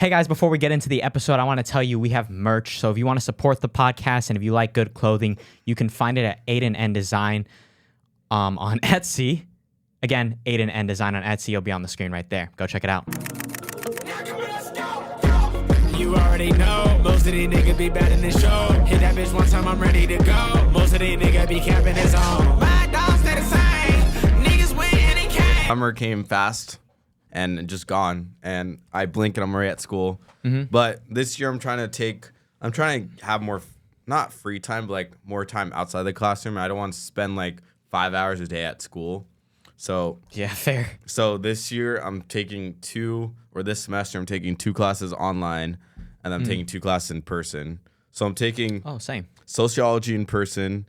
Hey guys, before we get into the episode, I want to tell you we have merch. So if you want to support the podcast and if you like good clothing, you can find it at Aidan and Design on Etsy. Again, Aidan and Design on Etsy. It'll be on the screen right there. Go check it out. You already know, most of these niggas be bad in this show. Hit that bitch one time, I'm ready to go. Most of these niggas be capping his own. My dogs stay the same. Niggas win and they can't. Summer came fast and just gone, and I blink and I'm already at school. Mm-hmm. But this year I'm trying to have more, not free time, but like more time outside the classroom. I don't want to spend like 5 hours a day at school. So Yeah, fair. So this year this semester I'm taking 2 classes online, and I'm taking 2 classes in person. So I'm taking Same. sociology in person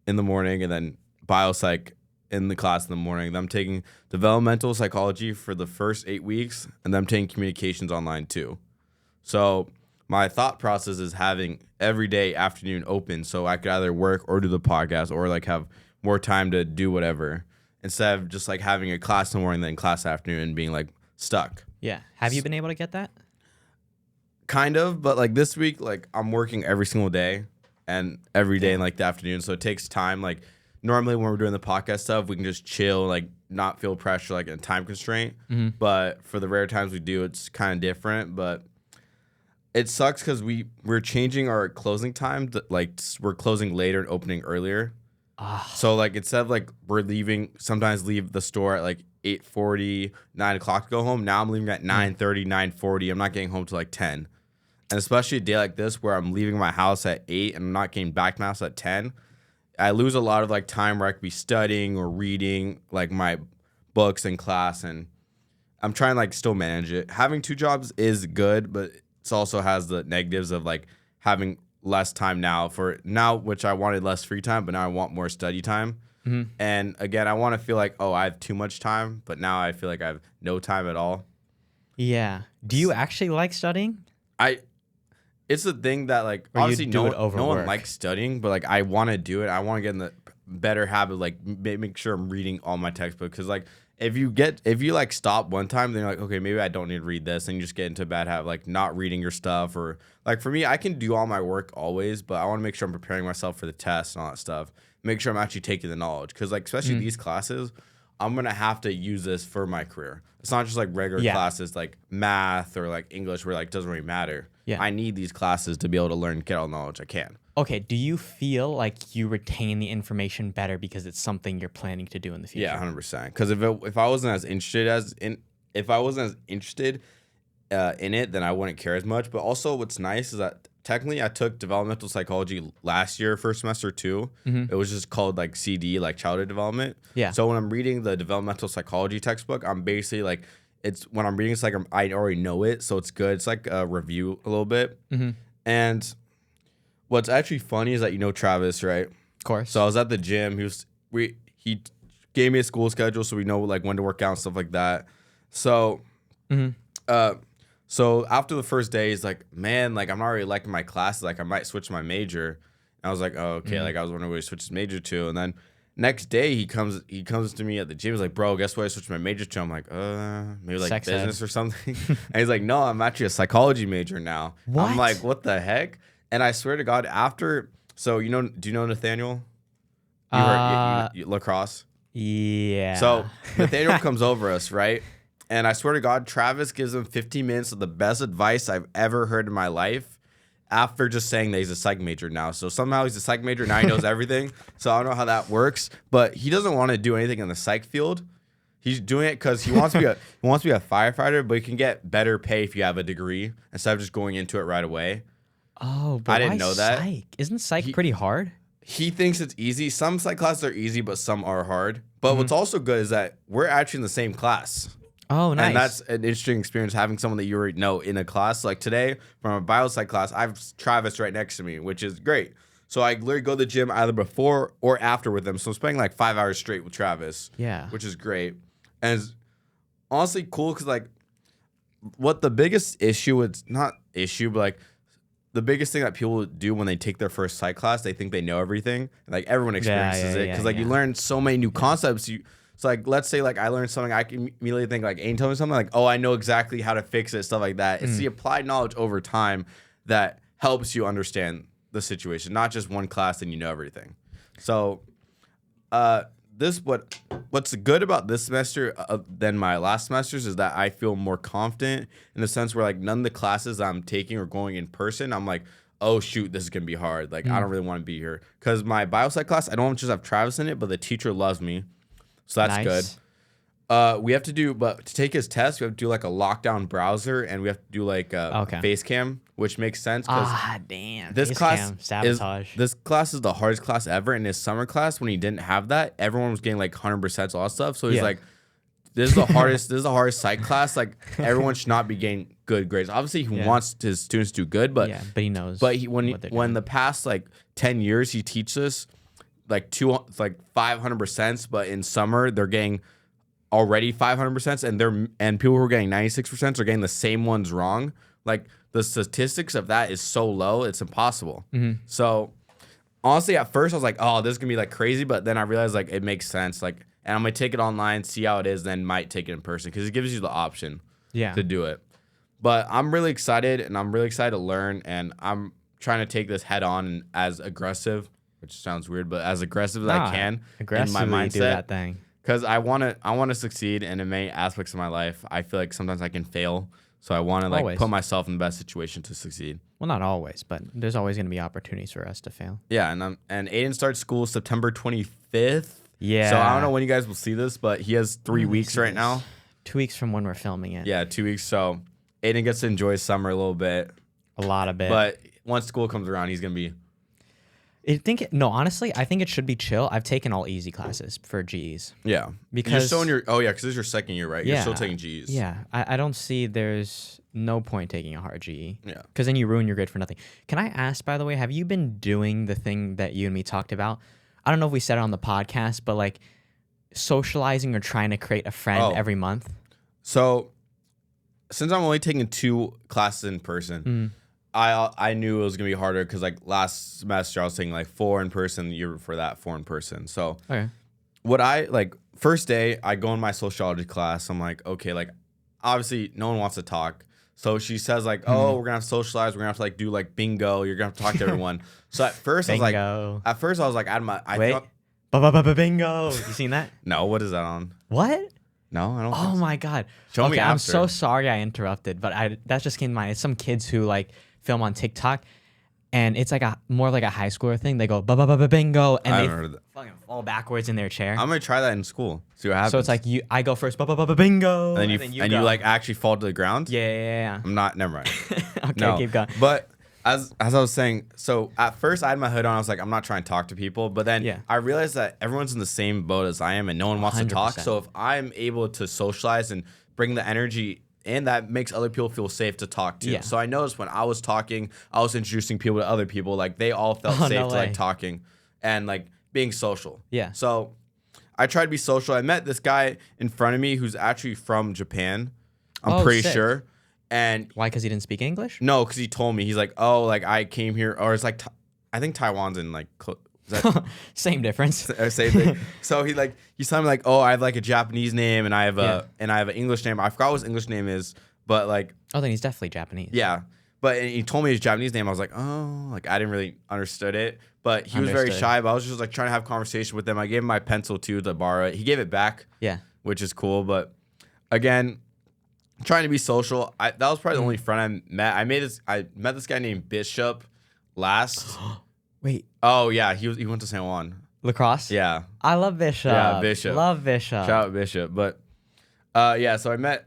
in the morning, and then biopsych in the class in the morning. Then I'm taking developmental psychology for the first 8 weeks, and then I'm taking communications online too. So my thought process is having every day afternoon open, so I could either work or do the podcast or like have more time to do whatever, instead of just like having a class in the morning then class afternoon and being like stuck. Yeah. Have you been able to get that? Kind of, but like this week, like I'm working every single day and every day in like the afternoon, so it takes time. Like normally when we're doing the podcast stuff, we can just chill, like not feel pressure, like a time constraint. Mm-hmm. But for the rare times we do, it's kind of different. But it sucks because we're changing our closing time. We're closing later and opening earlier. So like instead of like sometimes leave the store at like 8:40, 9 o'clock to go home. Now I'm leaving at 9:30, 9:40. I'm not getting home till like 10. And especially a day like this where I'm leaving my house at 8 and I'm not getting back to my house at 10. I lose a lot of like time where I could be studying or reading like my books in class, and I'm trying to like still manage it. Having 2 jobs is good, but it also has the negatives of like having less time now, which I wanted less free time, but now I want more study time. Mm-hmm. And again, I want to feel like, I have too much time, but now I feel like I have no time at all. Yeah. Do you actually like studying? It's the thing that like Or obviously you do it over no one work? likes studying, but like I want to do it. I want to get in the better habit of like make sure I'm reading all my textbooks, because like if you like stop one time, then you're like, okay, maybe I don't need to read this, and you just get into a bad habit like not reading your stuff. Or like for me, I can do all my work always, but I want to make sure I'm preparing myself for the test and all that stuff. Make sure I'm actually taking the knowledge, because like especially these classes, I'm gonna have to use this for my career. It's not just like regular classes like math or like English where like doesn't really matter. Yeah. I need these classes to be able to learn, get all the knowledge I can. Okay. Do you feel like you retain the information better because it's something you're planning to do in the future? Yeah, 100%. Because if I wasn't as interested in it, then I wouldn't care as much. But also, what's nice is that technically I took developmental psychology last year, first semester too. Mm-hmm. It was just called like CD, like childhood development. Yeah. So when I'm reading the developmental psychology textbook, I'm basically like, when I'm reading, it's like I already know it, so it's good. It's like a review a little bit. Mm-hmm. And what's actually funny is that Travis, right? Of course. So I was at the gym. He gave me a school schedule, so we know like when to work out and stuff like that. So, so after the first day, he's like, "Man, like I'm not really liking my classes. Like I might switch my major." And I was like, "Oh, okay." Mm-hmm. Like I was wondering what he switched his major to, and then next day he comes to me at the gym. He's like, "Bro, guess what I switched my major to?" I'm like, maybe like Sex business ed. or something." And he's like, "No, I'm actually a psychology major now." What? I'm like, "What the heck?" And I swear to God, do you know Nathaniel? You heard lacrosse? Yeah. So Nathaniel comes over us, right? And I swear to God, Travis gives him 15 minutes of the best advice I've ever heard in my life after just saying that he's a psych major now. So somehow he's a psych major, now he knows everything. So I don't know how that works, but he doesn't want to do anything in the psych field. He's doing it because he wants to be a firefighter, but he can get better pay if you have a degree instead of just going into it right away. Oh, but I didn't know that. Psych? Isn't psych pretty hard? He thinks it's easy. Some psych classes are easy, but some are hard. But what's also good is that we're actually in the same class. Oh, nice. And that's an interesting experience, having someone that you already know in a class. Like today, from a biopsych class, I have Travis right next to me, which is great. So I literally go to the gym either before or after with him. So I'm spending like 5 hours straight with Travis. Yeah. Which is great. And it's honestly cool because like what the biggest issue is, not issue, but like the biggest thing that people do when they take their first psych class, they think they know everything. Like everyone experiences it because you learn so many new concepts. So like, let's say like I learned something, I can immediately think like Aidan told me something like, oh, I know exactly how to fix it, stuff like that. It's the applied knowledge over time that helps you understand the situation, not just one class and you know everything. So, what's good about this semester than my last semesters is that I feel more confident in the sense where like none of the classes I'm taking or going in person, I'm like, oh shoot, this is gonna be hard. Like I don't really want to be here because my biopsych class, I don't just have Travis in it, but the teacher loves me. So that's good. We have to do, but to take his test, we have to do like a lockdown browser, and we have to do like a face cam, which makes sense. Damn. This face class cam, sabotage. this class is the hardest class ever. In his summer class, when he didn't have that, everyone was getting like 100% all that stuff. So he's like, this is the hardest. This is the hardest psych class. Like everyone should not be getting good grades. Obviously, he wants his students to do good, but he knows. But when the past like 10 years he teaches us like 500%, but in summer they're getting already 500%, and people who are getting 96% are getting the same ones wrong. Like the statistics of that is so low, it's impossible. So honestly, at first I was like, oh, this is gonna be like crazy, but then I realized like it makes sense. Like, and I'm gonna take it online, see how it is, then might take it in person because it gives you the option to do it. But I'm really excited, and I'm really excited to learn, and I'm trying to take this head on and as aggressive, which sounds weird, but as aggressive as I can in my mindset. Do that thing. Because I want to succeed in many aspects of my life. I feel like sometimes I can fail, so I want to like put myself in the best situation to succeed. Well, not always, but there's always going to be opportunities for us to fail. Yeah, and Aidan starts school September 25th. Yeah. So I don't know when you guys will see this, but he has 3 weeks right now. 2 weeks from when we're filming it. Yeah, 2 weeks. So Aidan gets to enjoy summer a little bit. A lot of it. But once school comes around, he's gonna be. Honestly, I think it should be chill. I've taken all easy classes for GEs. Yeah, because you're still in your because this is your second year, right? You're still taking GEs. Yeah, I don't see there's no point taking a hard GE. Yeah, because then you ruin your grade for nothing. Can I ask, by the way, have you been doing the thing that you and me talked about? I don't know if we said it on the podcast, but like socializing or trying to create a friend every month. So, since I'm only taking 2 classes in person. I knew it was gonna be harder because like last semester I was taking like 4 in person, the year before that 4 in person. So what I like first day I go in my sociology class. I'm like, okay, like obviously no one wants to talk. So she says like, oh, we're gonna have to socialize. We're gonna have to like do like bingo. You're gonna have to talk to everyone. So at first I was like, bingo. You seen that? No, what is that on? What? No, I don't. Oh my god. Show me after. I'm so sorry I interrupted, but that just came to mind. It's some kids who like film on TikTok, and it's like more like a high schooler thing. They go bingo, and they fucking fall backwards in their chair. I'm gonna try that in school. See what happens. So it's like I go first, bingo, and then you like actually fall to the ground. Yeah. I'm not. Never mind. Okay, keep going. But as I was saying, so at first I had my hood on. I was like, I'm not trying to talk to people. But then I realized that everyone's in the same boat as I am, and no one wants 100%. To talk. So if I'm able to socialize and bring the energy. And that makes other people feel safe to talk to. Yeah. So I noticed when I was talking, I was introducing people to other people. Like they all felt safe to like talking and like being social. Yeah. So I tried to be social. I met this guy in front of me who's actually from Japan. I'm pretty sure. And why? Because he didn't speak English? No, because he told me. He's like, oh, like I came here, or it's like I think Taiwan's in like. Same difference. Same thing. So he's telling me like, oh, I have like a Japanese name and I have an English name. I forgot what his English name is, but like. Oh, then he's definitely Japanese. Yeah, but he told me his Japanese name. I was like, oh, like I didn't really understood it. But he was very shy. But I was just like trying to have conversation with him. I gave him my pencil too to borrow it. He gave it back. Yeah. Which is cool. But again, trying to be social. That was probably the only friend I met. I met this guy named Bishop last. Wait. Oh yeah, he went to San Juan. Lacrosse? Yeah. I love Bishop. Yeah, Bishop. Love Bishop. Shout out Bishop. But so I met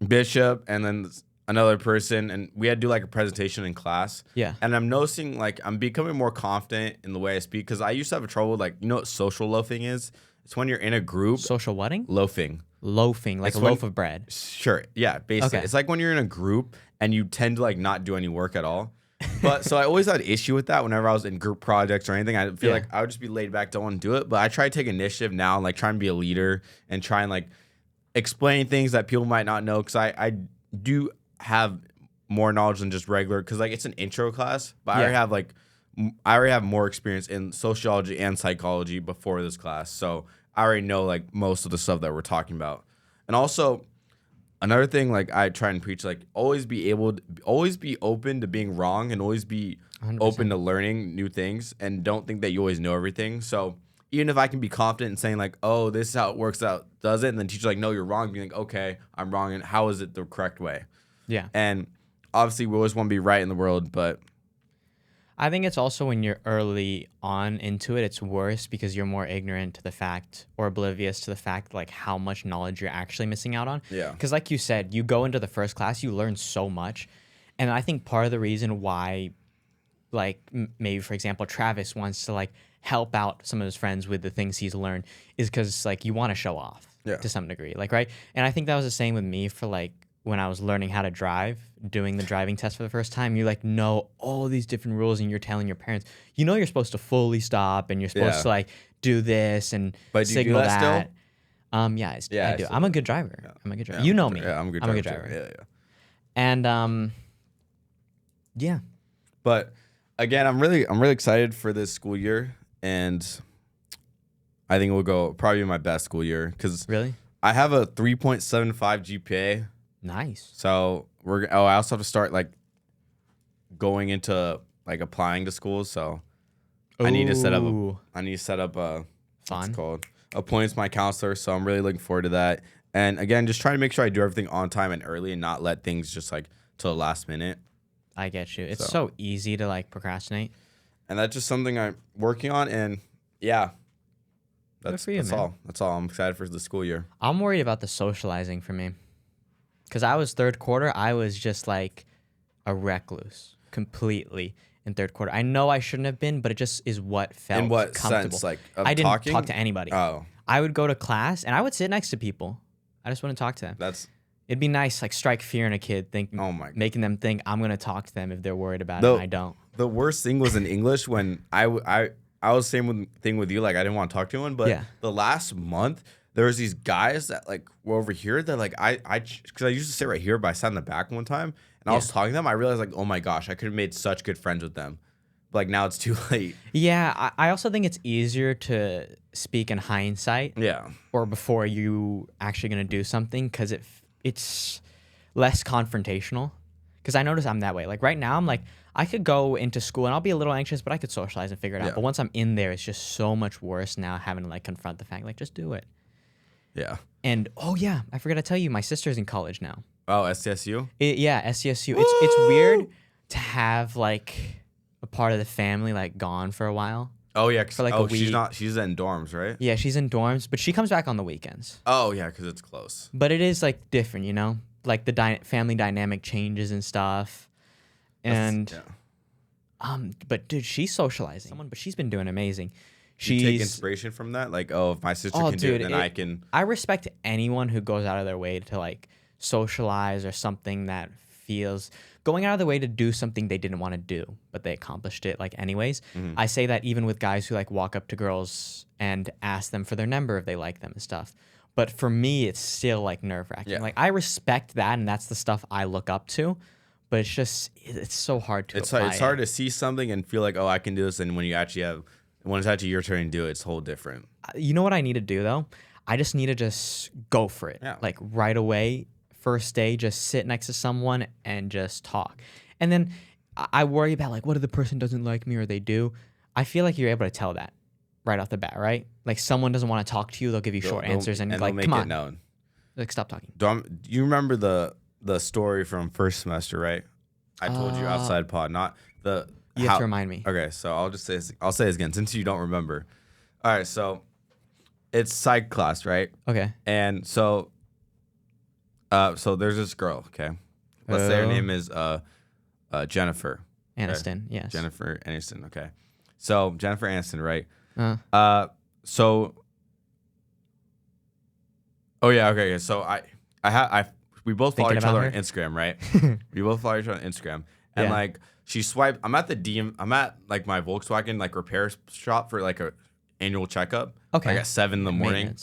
Bishop and then another person, and we had to do like a presentation in class. Yeah. And I'm noticing like I'm becoming more confident in the way I speak because I used to have trouble with like, you know what social loafing is? It's when you're in a group. Social wedding? Loafing. Loafing, like a loaf of bread. Sure. Yeah, basically. Okay. It's like when you're in a group and you tend to like not do any work at all. But so I always had an issue with that whenever I was in group projects or anything. I feel like I would just be laid back, don't want to do it. But I try to take initiative now and like try and be a leader and try and like explain things that people might not know because I do have more knowledge than just regular because like it's an intro class, but I already have more experience in sociology and psychology before this class. So I already know like most of the stuff that we're talking about. And also another thing, like I try and preach, like always be open to being wrong and always be 100%. open to learning new things and don't think that you always know everything. So even if I can be confident in saying like, oh, this is how it works out, does it? And then teacher like, no, you're wrong. Being like, okay, I'm wrong. And how is it the correct way? Yeah. And obviously we always want to be right in the world, but I think it's also when you're early on into it, it's worse because you're more ignorant to the fact or oblivious to the fact like how much knowledge you're actually missing out on. Yeah. Because like you said, you go into the first class, you learn so much. And I think part of the reason why, like maybe for example, Travis wants to like help out some of his friends with the things he's learned is because like you want to show off to some degree. Like, right. And I think that was the same with me for like when I was learning how to drive, doing the driving test for the first time. You like know all these different rules and you're telling your parents, you know, you're supposed to fully stop and you're supposed to like do this and signal do that that. still? Yeah, I do. I'm a good driver. Yeah. I'm a good driver. Yeah, You know me. Yeah, I'm a good driver. Too. Yeah. And yeah. But again, I'm really excited for this school year, and I think it will go probably my best school year because Really? I have a 3.75 GPA. Nice. So I also have to start like going into like applying to schools. So I need to set up what's Fun. it called, appointments with my counselor. So I'm really looking forward to that. And again, just trying to make sure I do everything on time and early and not let things just like till the last minute. I get you. It's so easy to like procrastinate. And that's just something I'm working on. And yeah, that's all. That's all. I'm excited for the school year. I'm worried about the socializing for me. Because I was third quarter, I was just like a recluse completely in third quarter. I know I shouldn't have been, but it just is what felt in what comfortable. sense? Like of I didn't talking? talk to anybody. Oh, I would go to class and I would sit next to people. I just wouldn't talk to them. It'd be nice, like strike fear in a kid, making them think I'm gonna talk to them if they're worried about it. And I don't. The worst thing was in English when I was the same thing with you. Like I didn't want to talk to anyone, but the last month there was these guys that like were over here that like because I used to sit right here, but I sat in the back one time and I was talking to them. I realized like, oh my gosh, I could have made such good friends with them. But like now it's too late. Yeah, I also think it's easier to speak in hindsight. Yeah. Or before you actually gonna do something because it's less confrontational. Because I notice I'm that way. Like right now, I'm like, I could go into school and I'll be a little anxious, but I could socialize and figure it out. But once I'm in there, it's just so much worse now having to like confront the fact, like just do it. Yeah. And oh yeah, I forgot to tell you, my sister's in college now. Oh, SCSU? Yeah, SCSU. It's weird to have like a part of the family like gone for a while. Oh yeah, for like a week. She's in dorms, right? Yeah, she's in dorms, but she comes back on the weekends. Oh yeah, because it's close. But it is like different, you know, like the family dynamic changes and stuff. And but dude, she's socializing. But she's been doing amazing. You take inspiration from that, like, oh, if my sister can do it, then I can. I respect anyone who goes out of their way to like socialize or something that feels going out of the way to do something they didn't want to do, but they accomplished it like anyways. Mm-hmm. I say that even with guys who like walk up to girls and ask them for their number if they like them and stuff. But for me, it's still like nerve-wracking. Yeah. Like I respect that, and that's the stuff I look up to. But it's so hard to apply. It's hard to see something and feel like, oh, I can do this, and when it's actually your turn to do it, it's whole different. You know what I need to do though? I just need to just go for it. Yeah. Like right away, first day, just sit next to someone and just talk. And then I worry about like, what if the person doesn't like me or they do? I feel like you're able to tell that right off the bat, right? Like someone doesn't want to talk to you, they'll give you short answers and like, come on, known. Like stop talking. Do you remember the story from first semester, right? I told you outside pod, not the. You have to remind me. Okay, so I'll say this again since you don't remember. All right, so it's psych class, right? Okay. And so there's this girl, okay? Let's say her name is Jennifer. Aniston, okay? yes. Jennifer Aniston, okay. So Jennifer Aniston, right? Oh yeah, okay. So we both follow each other on Instagram, right? We both follow each other on Instagram, and like she swiped. I'm at like my Volkswagen like repair shop for like a annual checkup. Okay. Like at 7 in the morning.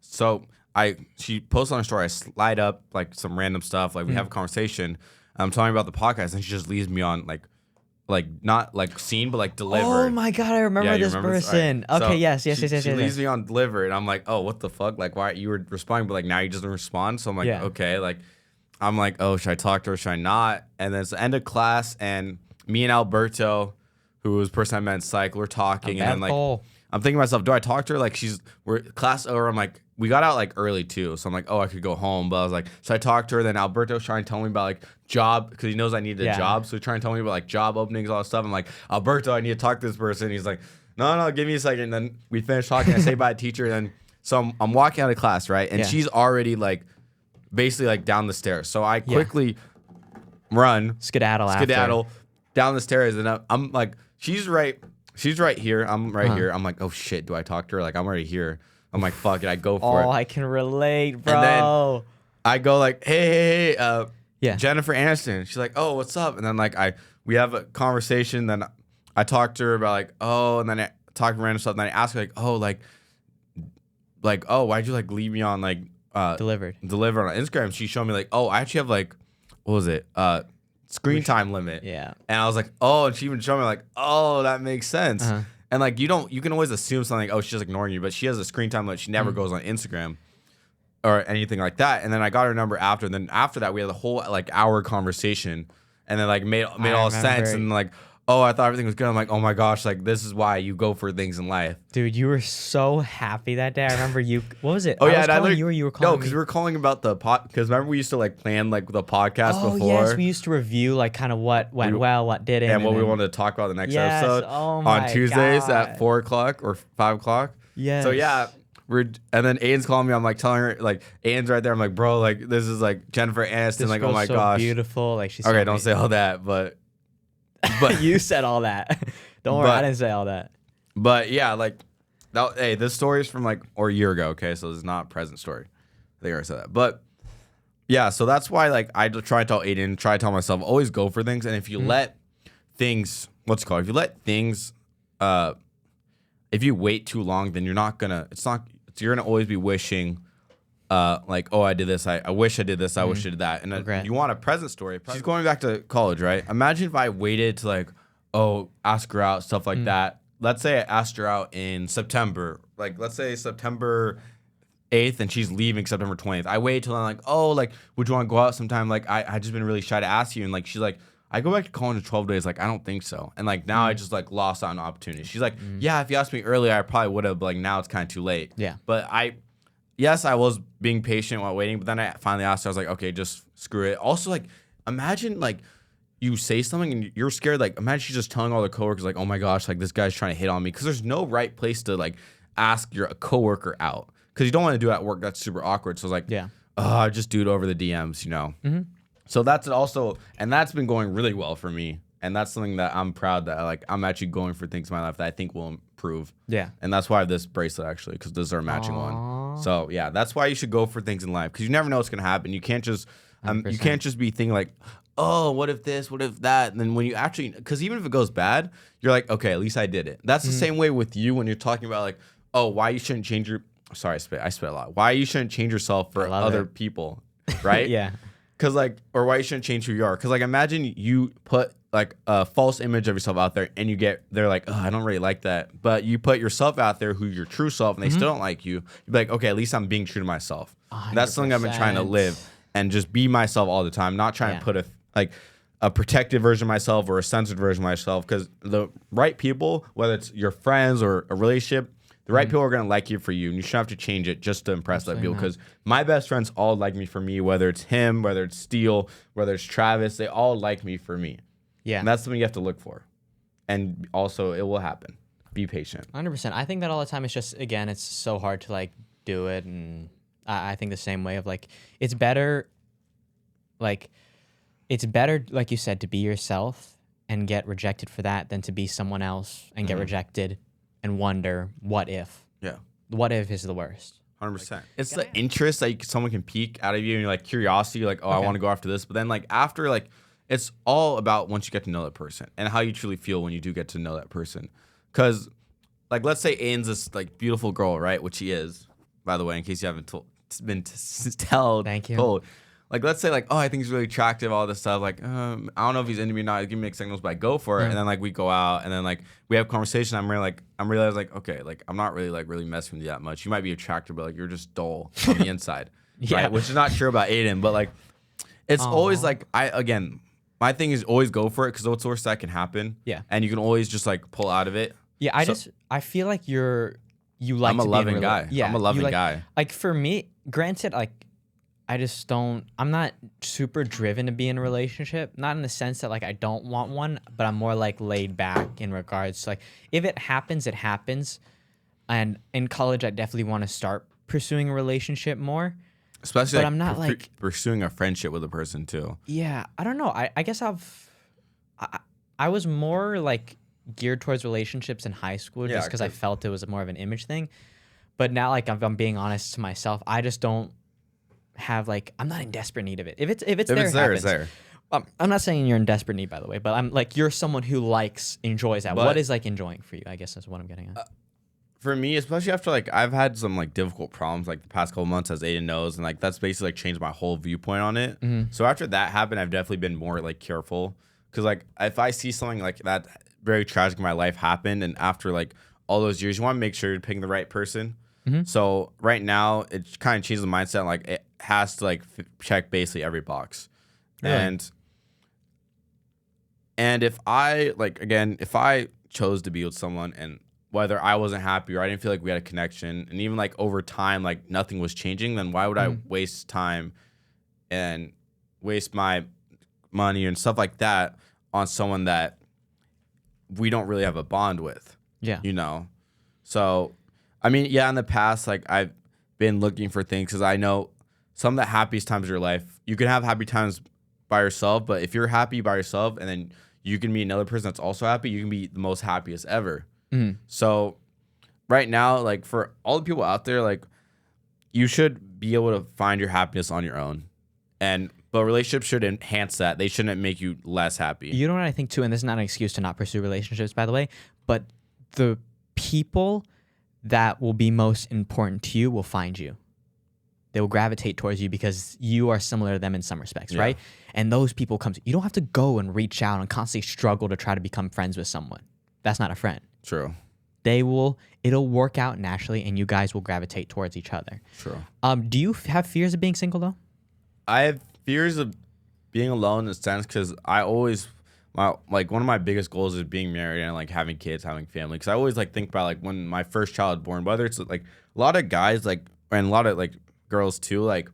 So she posts on her story. I slide up like some random stuff. Like we have a conversation. I'm telling her about the podcast, and she just leaves me on like like not like seen, but like delivered. Oh my god, I remember you this remember this? person. All right. Okay, So yes. She leaves me on delivered, and I'm like, oh, what the fuck? Like, why you were responding, but like now you just don't respond. So I'm like, okay, like I'm like, oh, should I talk to her? Should I not? And then it's the end of class, and me and Alberto, who was the person I met in psych, we're talking, and then like I'm thinking to myself, do I talk to her? Like we're class over. I'm like, we got out like early too, so I'm like, oh, I could go home. But I was like, so I talked to her. Then Alberto's trying to tell me about like job because he knows I needed a job, so he's trying to tell me about like job openings, all that stuff. I'm like, Alberto, I need to talk to this person. He's like, no, give me a second. And then we finish talking. I say bye to teacher. And then so I'm walking out of class, right? And she's already like basically like down the stairs. So I quickly run, skedaddle down the stairs, and I'm like, she's right here. I'm right here. I'm like, oh shit, do I talk to her? Like I'm already here. I'm like, fuck it, I go for it. Oh, I can relate, bro. And then I go like, hey, Jennifer Aniston. She's like, oh, what's up? And then like we have a conversation. Then I talk to her about like, oh, and then I talk random stuff. And then I ask her like, oh, oh, why'd you like leave me on like delivered on Instagram? She showed me like, oh, I actually have like, what was it? Screen time limit. Yeah. And I was like, oh, and she even showed me like, oh, that makes sense. And like you can always assume something like, oh, she's just ignoring you, but she has a screen time limit. She never goes on Instagram or anything like that. And then I got her number after. And then after that, we had a whole like hour conversation, and then like made all sense. And like, oh, I thought everything was good. I'm like, oh my gosh, like this is why you go for things in life. Dude, you were so happy that day. I remember you. What was it? Oh, yeah. I was calling you, or you were calling me? No, because we were calling about the because remember we used to like plan like the podcast before. Oh, yes. We used to review like kind of what went well, what didn't. And what we wanted to talk about the next episode on Tuesdays at 4 o'clock or 5 o'clock. Yeah. So yeah. And then Aidan's calling me. I'm like telling her like Aidan's right there. I'm like, bro, like this is like Jennifer Aniston. This like, oh my so gosh, beautiful. Like she's okay. Don't say all that, but you said all that. Don't worry, I didn't say all that. But yeah, like that. Hey, this story is from like a year ago. Okay, so it's not a present story. I think I already said that. But yeah, so that's why like I try to tell Aidan, try to tell myself, always go for things. And if you let things, if you let things, if you wait too long, then you're gonna always be wishing. Like, oh, I did this. I wish I did this. I wish I did that. And you want a present story. She's going back to college, right? Imagine if I waited to like, oh, ask her out, stuff like that. Let's say I asked her out in September. Like, let's say September 8th and she's leaving September 20th. I waited till I'm like, oh, like, would you want to go out sometime? Like, I just been really shy to ask you. And like, she's like, I go back to college in 12 days. Like, I don't think so. And like, now I just like lost out on opportunity. She's like, yeah, if you asked me earlier, I probably would have. But like, now it's kind of too late. Yeah. But yes, I was being patient while waiting, but then I finally asked her, I was like, okay, just screw it. Also, like, imagine, like, you say something and you're scared. Like, imagine she's just telling all the coworkers, like, oh my gosh, like, this guy's trying to hit on me. Because there's no right place to, like, ask your coworker out. Because you don't want to do it at work. That's super awkward. So, it's like, just do it over the DMs, you know? So that's also, and that's been going really well for me. And that's something that I'm proud that like I'm actually going for things in my life that I think will improve. Yeah. And that's why I have this bracelet actually, because this is our matching one. So yeah, that's why you should go for things in life, because you never know what's gonna happen. You can't just be thinking like, oh, what if this, what if that? And then when you actually, because even if it goes bad, you're like, okay, at least I did it. That's the same way with you when you're talking about like, oh, why you shouldn't change your. Sorry, I spit a lot. Why you shouldn't change yourself for other people, right? Yeah. Because like, or why you shouldn't change who you are. Because like, imagine you put like a false image of yourself out there and they're like, oh, I don't really like that. But you put yourself out there, who's your true self, and they still don't like you. You'd be like, okay, at least I'm being true to myself. 100%. That's something I've been trying to live and just be myself all the time, not trying to put a protected version of myself or a censored version of myself. Because the right people, whether it's your friends or a relationship, the right people are going to like you for you, and you shouldn't have to change it just to impress that people. Because my best friends all like me for me, whether it's him, whether it's Steele, whether it's Travis, they all like me for me. Yeah. And that's something you have to look for. And also, it will happen. Be patient. 100%. I think that all the time. It's just, again, it's so hard to, like, do it. And I think the same way of, like, it's better, like you said, to be yourself and get rejected for that than to be someone else and get rejected and wonder, what if? Yeah. What if is the worst. 100%. It's the interest that someone can peek out of you, and you're like curiosity, like, oh, I want to go after this. But then, like, after, like, it's all about once you get to know that person and how you truly feel when you do get to know that person. Because, like, let's say Aidan's this, like, beautiful girl, right? Which she is, by the way, in case you haven't told. Thank you. Told. like let's say like, oh, I think he's really attractive, all this stuff. Like, I don't know if he's into me or not. Give me mixed signals, but I go for it. And then like we go out and then like we have conversation. I'm realizing like, okay, like I'm not really like really messing with you that much. You might be attractive, but like you're just dull on the inside. Yeah. Right? Which is not true about Aidan, but like it's always like my thing is always go for it because what's the worst that can happen? Yeah. And you can always just like pull out of it. Yeah, I feel like you like I'm to a be loving in guy. Yeah, I'm a loving guy. Like for me, granted, like I'm not super driven to be in a relationship. Not in the sense that like I don't want one, but I'm more like laid back in regards to like if it happens, it happens. And in college, I definitely want to start pursuing a relationship more. Especially, but like, I'm not like pursuing a friendship with a person too. Yeah, I don't know. I guess I was more like geared towards relationships in high school just because I felt it was more of an image thing. But now, like, if I'm being honest to myself, I just don't have like I'm not in desperate need of it. If it's there, it happens. It's there. I'm not saying you're in desperate need, by the way, but I'm like you're someone who enjoys that. But what is like enjoying for you? I guess that's what I'm getting at. For me, especially after like I've had some like difficult problems like the past couple months, as Aidan knows, and like that's basically like changed my whole viewpoint on it. So after that happened, I've definitely been more like careful because like if I see something like that very tragic in my life happened, and after like all those years, you want to make sure you're picking the right person. So right now, it kind of changes the mindset. Like it has to like check basically every box, really? And if I chose to be with someone and whether I wasn't happy or I didn't feel like we had a connection, and even like over time, like nothing was changing, then why would I waste time and waste my money and stuff like that on someone that we don't really have a bond with? Yeah. You know? So, I mean, yeah, in the past, like I've been looking for things because I know some of the happiest times of your life, you can have happy times by yourself, but if you're happy by yourself and then you can meet another person that's also happy, you can be the most happiest ever. So right now, like for all the people out there, like you should be able to find your happiness on your own. But relationships should enhance that. They shouldn't make you less happy. You know what I think too, and this is not an excuse to not pursue relationships, by the way, but the people that will be most important to you will find you. They will gravitate towards you because you are similar to them in some respects, right? And those people you don't have to go and reach out and constantly struggle to try to become friends with someone. That's not a friend. True. It'll work out naturally and you guys will gravitate towards each other. True. Do you have fears of being single though? I have fears of being alone in a sense because one of my biggest goals is being married and like having kids, having family. Because I always like think about like when my first child was born, whether it's like a lot of guys like and a lot of like girls too, like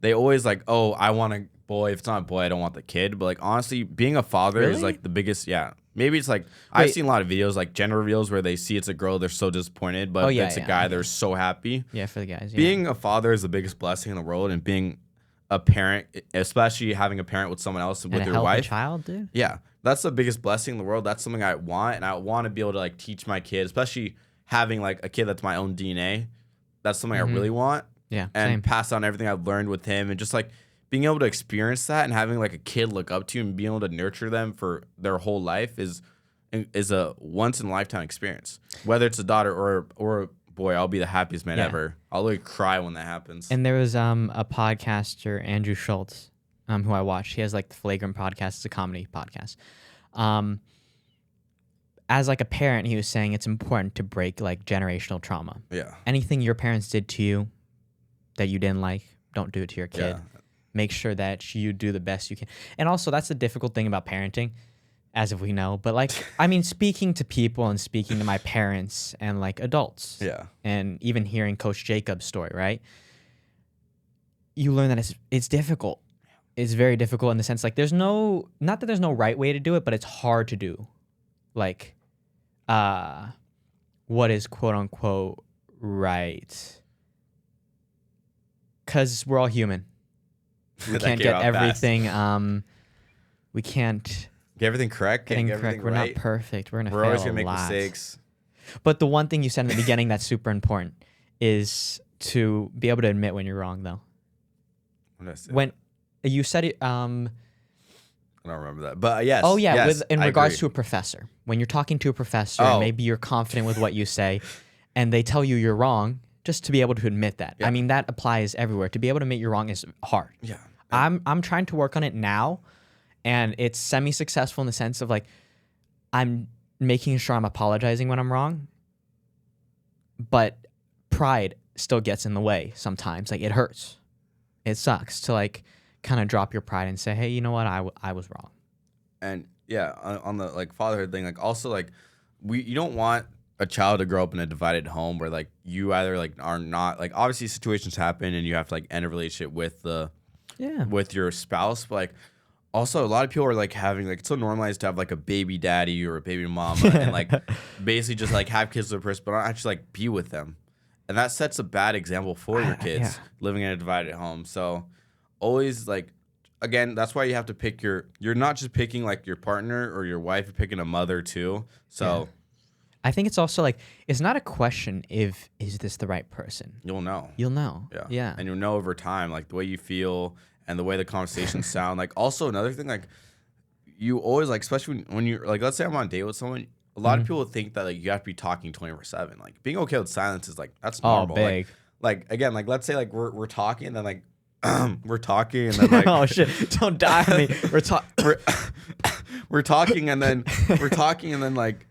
they always like, oh, I want a boy. If it's not a boy, I don't want the kid. But like honestly, being a father is like the biggest. Yeah. Maybe it's like I've seen a lot of videos like gender reveals where they see it's a girl, they're so disappointed, but if it's a guy, they're so happy. Yeah, for the guys. Yeah. Being a father is the biggest blessing in the world, and being a parent, especially having a parent with someone else with your wife, child, dude. Yeah, that's the biggest blessing in the world. That's something I want, and I want to be able to like teach my kid, especially having like a kid that's my own DNA. That's something I really want. Yeah, and pass on everything I've learned with him, and just like being able to experience that and having like a kid look up to you and being able to nurture them for their whole life is a once in a lifetime experience. Whether it's a daughter or a boy, I'll be the happiest man ever. I'll like cry when that happens. And there was a podcaster, Andrew Schultz, who I watched. He has like the Flagrant podcast. It's a comedy podcast. As like a parent, he was saying it's important to break like generational trauma. Yeah. Anything your parents did to you that you didn't like, don't do it to your kid. Yeah. Make sure that you do the best you can. And also, that's the difficult thing about parenting, as if we know. But like, I mean, speaking to people and speaking to my parents and like adults. Yeah. And even hearing Coach Jacob's story, right? You learn that it's difficult. It's very difficult in the sense like not that there's no right way to do it, but it's hard to do. Like, what is quote unquote right? Because we're all human. We can't get everything. We can't get everything correct. Getting correct. We're right. Not perfect. We're always gonna make mistakes. But the one thing you said in the beginning that's super important is to be able to admit when you're wrong, though. When you said it, I don't remember that, but yes. Oh yeah, yes, in regards to a professor, when you're talking to a professor, and maybe you're confident with what you say, and they tell you you're wrong. Just to be able to admit that. Yeah. I mean, that applies everywhere. To be able to admit you're wrong is hard. Yeah. I'm trying to work on it now, and it's semi-successful in the sense of like I'm making sure I'm apologizing when I'm wrong, but pride still gets in the way sometimes. Like it hurts. It sucks to like kind of drop your pride and say, hey, you know what? I was wrong. And yeah, on the like fatherhood thing, like also like you don't want a child to grow up in a divided home where like you either like are not like obviously situations happen and you have to like end a relationship with your spouse, but like also a lot of people are like having like it's so normalized to have like a baby daddy or a baby mama and like basically just like have kids with a person but not actually like be with them. And that sets a bad example for your kids living in a divided home. So always like, again, that's why you have to pick you're not just picking like your partner or your wife, you're picking a mother too. So I think it's also like, it's not a question is this the right person? you'll know. You'll know. Yeah. And you'll know over time, like the way you feel and the way the conversations sound. Like also another thing, like you always like, especially when you're like, let's say I'm on a date with someone, a lot of people think that like you have to be talking 24/7. Like being okay with silence is like that's normal. Big. Like again, like let's say like we're talking and then like we're talking and then like oh shit! Don't die on me. we're talking and then like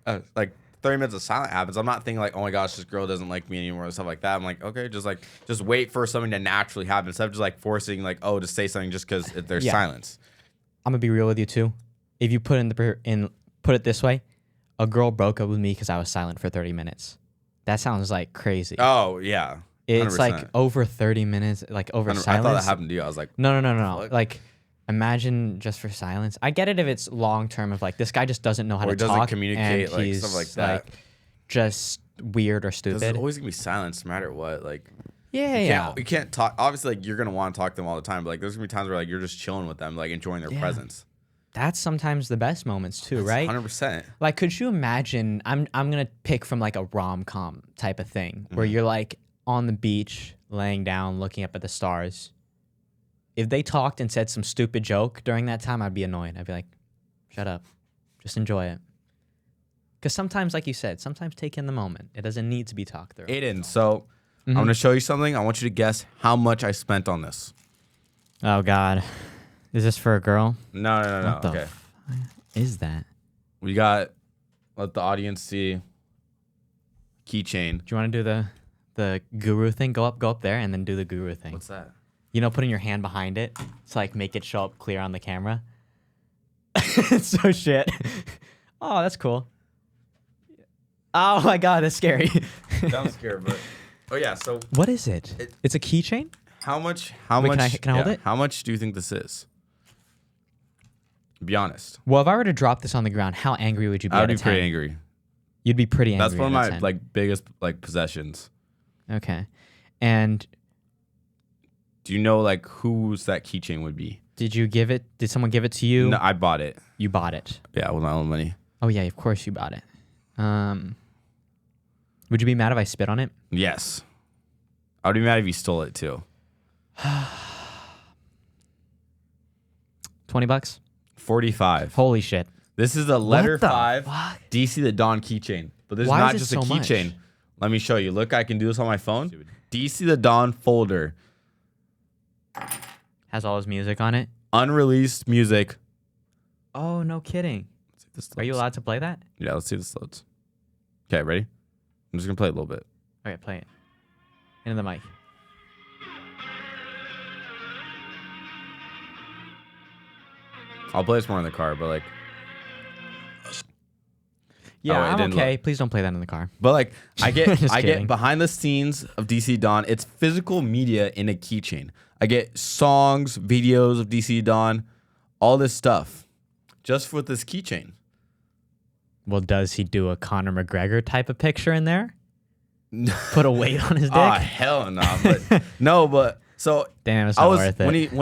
30 minutes of silence happens. I'm not thinking like, oh my gosh, this girl doesn't like me anymore and stuff like that. I'm like, okay, just wait for something to naturally happen instead of just like forcing like, oh, to say something just because there's silence. I'm gonna be real with you too. If you put it this way, a girl broke up with me because I was silent for 30 minutes. That sounds like crazy. Oh yeah. 100%. It's like over 30 minutes, like over silence. I thought that happened to you. I was like, no. Like, imagine just for silence. I get it if it's long term. Of like this guy just doesn't know how to talk, doesn't communicate, and like he's stuff like that. Like, just weird or stupid. There's always gonna be silence, no matter what. Like, yeah. You can't talk. Obviously, like you're gonna want to talk to them all the time, but like there's gonna be times where like you're just chilling with them, like enjoying their presence. That's sometimes the best moments too, right? 100%. Like, could you imagine? I'm gonna pick from like a rom-com type of thing where you're like on the beach, laying down, looking up at the stars. If they talked and said some stupid joke during that time, I'd be annoyed. I'd be like, shut up. Just enjoy it. Because sometimes, like you said, sometimes take in the moment. It doesn't need to be talked through. Aidan, so I'm going to show you something. I want you to guess how much I spent on this. Oh, God. Is this for a girl? No. What the Okay. is that? We got, let the audience see, keychain. Do you want to do the guru thing? Go up there and then do the guru thing. What's that? You know, putting your hand behind it to like make it show up clear on the camera. It's so shit. Oh, that's cool. Oh my God, that's scary. Sounds scared, but oh yeah. So what is it? It's a keychain. How much? Can I hold it? How much do you think this is? Be honest. Well, if I were to drop this on the ground, how angry would you be? I would be pretty angry. You'd be pretty angry. That's one of my like biggest like possessions. Okay, and do you know like whose that keychain would be? Did you give it? Did someone give it to you? No, I bought it. You bought it. Yeah, with my own money. Oh yeah, of course you bought it. Would you be mad if I spit on it? Yes. I would be mad if you stole it too. $20? 45. Holy shit. This is a letter 5 fuck? DC the Dawn keychain. But this Why is not is just it a so keychain. much? Let me show you. Look, I can do this on my phone. DC the Dawn folder. Has all his music on it? Unreleased music. Oh, no kidding. Let's see if this Are you loads. allowed to play that? Yeah, let's see if this loads. Okay, ready? I'm just going to play a little bit. Okay, play it. Into the mic. I'll play this more in the car, but like... Yeah, Oh, it I'm didn't okay. Please don't play that in the car. But like I get Just I kidding. get behind the scenes of DC Dawn. It's physical media in a keychain. I get songs, videos of DC Dawn, all this stuff, just with this keychain. Well, does he do a Conor McGregor type of picture in there? Put a weight on his dick? Ah, hell no. But no, but so Damn, it's not worth it.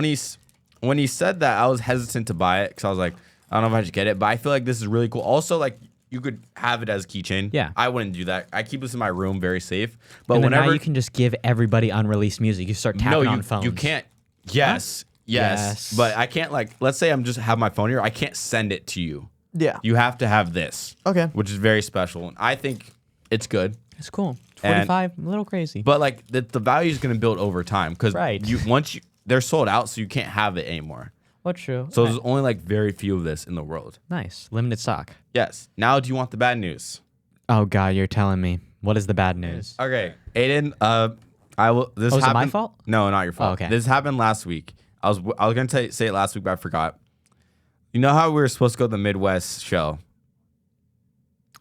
When he said that, I was hesitant to buy it because I was like, I don't know if I should get it, but I feel like this is really cool. Also, like you could have it as a keychain. Yeah. I wouldn't do that. I keep this in my room, very safe. But And then whenever now you can just give everybody unreleased music. You start tapping on phones. you can't. Yes. Yes. But I can't like. Let's say I'm just have my phone here. I can't send it to you. Yeah. You have to have this. Okay. Which is very special. And I think it's good. It's cool. And- 45, a little crazy. But like the value is going to build over time because Right. once they're sold out, so you can't have it anymore. What true? So there's only like very few of this in the world. Nice. Limited stock. Yes. Now, do you want the bad news? Oh God, you're telling me. What is the bad news? Okay, Aidan. I will. This Was it happened. my fault? No, not your fault. Oh, okay. This happened last week. I was gonna say it last week, but I forgot. You know how we were supposed to go to the Midwest show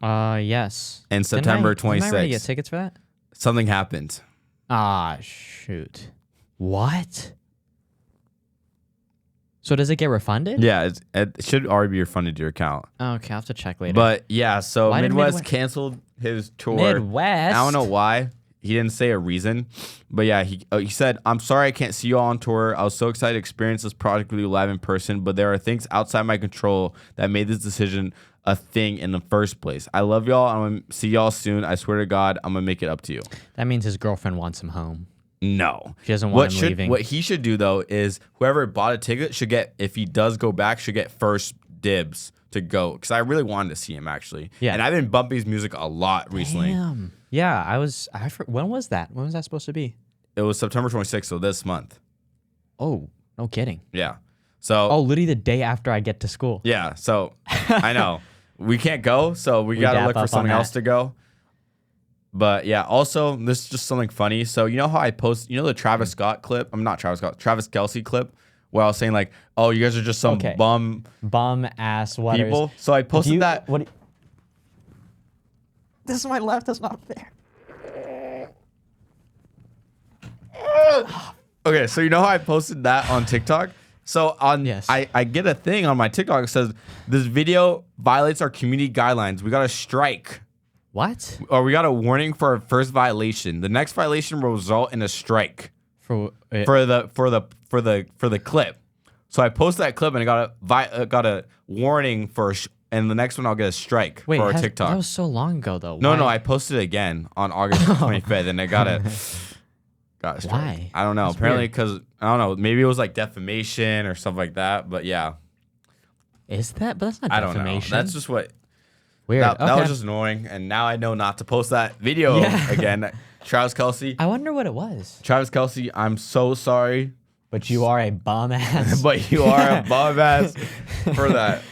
Yes. in September 26th? Didn't I already get tickets for that? Something happened. Ah, shoot. What? So does it get refunded? Yeah, it should already be refunded to your account. Okay, I'll have to check later. But yeah, so Why did Midwest Midwest- canceled his tour. Midwest? I don't know why. He didn't say a reason, but yeah, he said, "I'm sorry I can't see you all on tour. I was so excited to experience this project with you live in person, but there are things outside my control that made this decision a thing in the first place. I love y'all. I'm gonna see y'all soon. I swear to God, I'm gonna make it up to you." That means his girlfriend wants him home. No, She doesn't want him leaving. What he should do though is whoever bought a ticket should get, if he does go back, should get first dibs to go, because I really wanted to see him actually. Yeah. And I've been bumping his music a lot recently. Damn. Yeah, when was that? When was that supposed to be? It was September 26th, so this month. Oh, no kidding. Yeah. So Oh, literally the day after I get to school. yeah, so I know we can't go, so we gotta dap look up for on something else that. to go. But yeah, also this is just something funny. So you know how I post, you know the Travis Scott clip? I'm not Travis Scott, Travis Kelce clip, where I was saying like, oh, you guys are just some Okay. bum Bum ass waters. people. So I posted that. This is my left. That's not fair. Okay, so you know how I posted that on TikTok? So Yes. I get a thing on my TikTok that says this video violates our community guidelines. We got a strike. What? Or we got a warning for our first violation. The next violation will result in a strike For for the clip. So I posted that clip and I got a warning for and the next one I'll get a strike for our TikTok. That was so long ago though. No, Why? I posted it again on August 25th and I got a strike. Why? I don't know. That's Apparently weird. because I don't know. Maybe it was like defamation or stuff like that. But yeah, Is that? But that's not I don't know. defamation. That's just what weird. that Okay. was just annoying. And now I know not to post that video Yeah. again. Travis Kelce. I wonder what it was. Travis Kelce, I'm so sorry. But you are a bum ass. But you are a bum ass for that.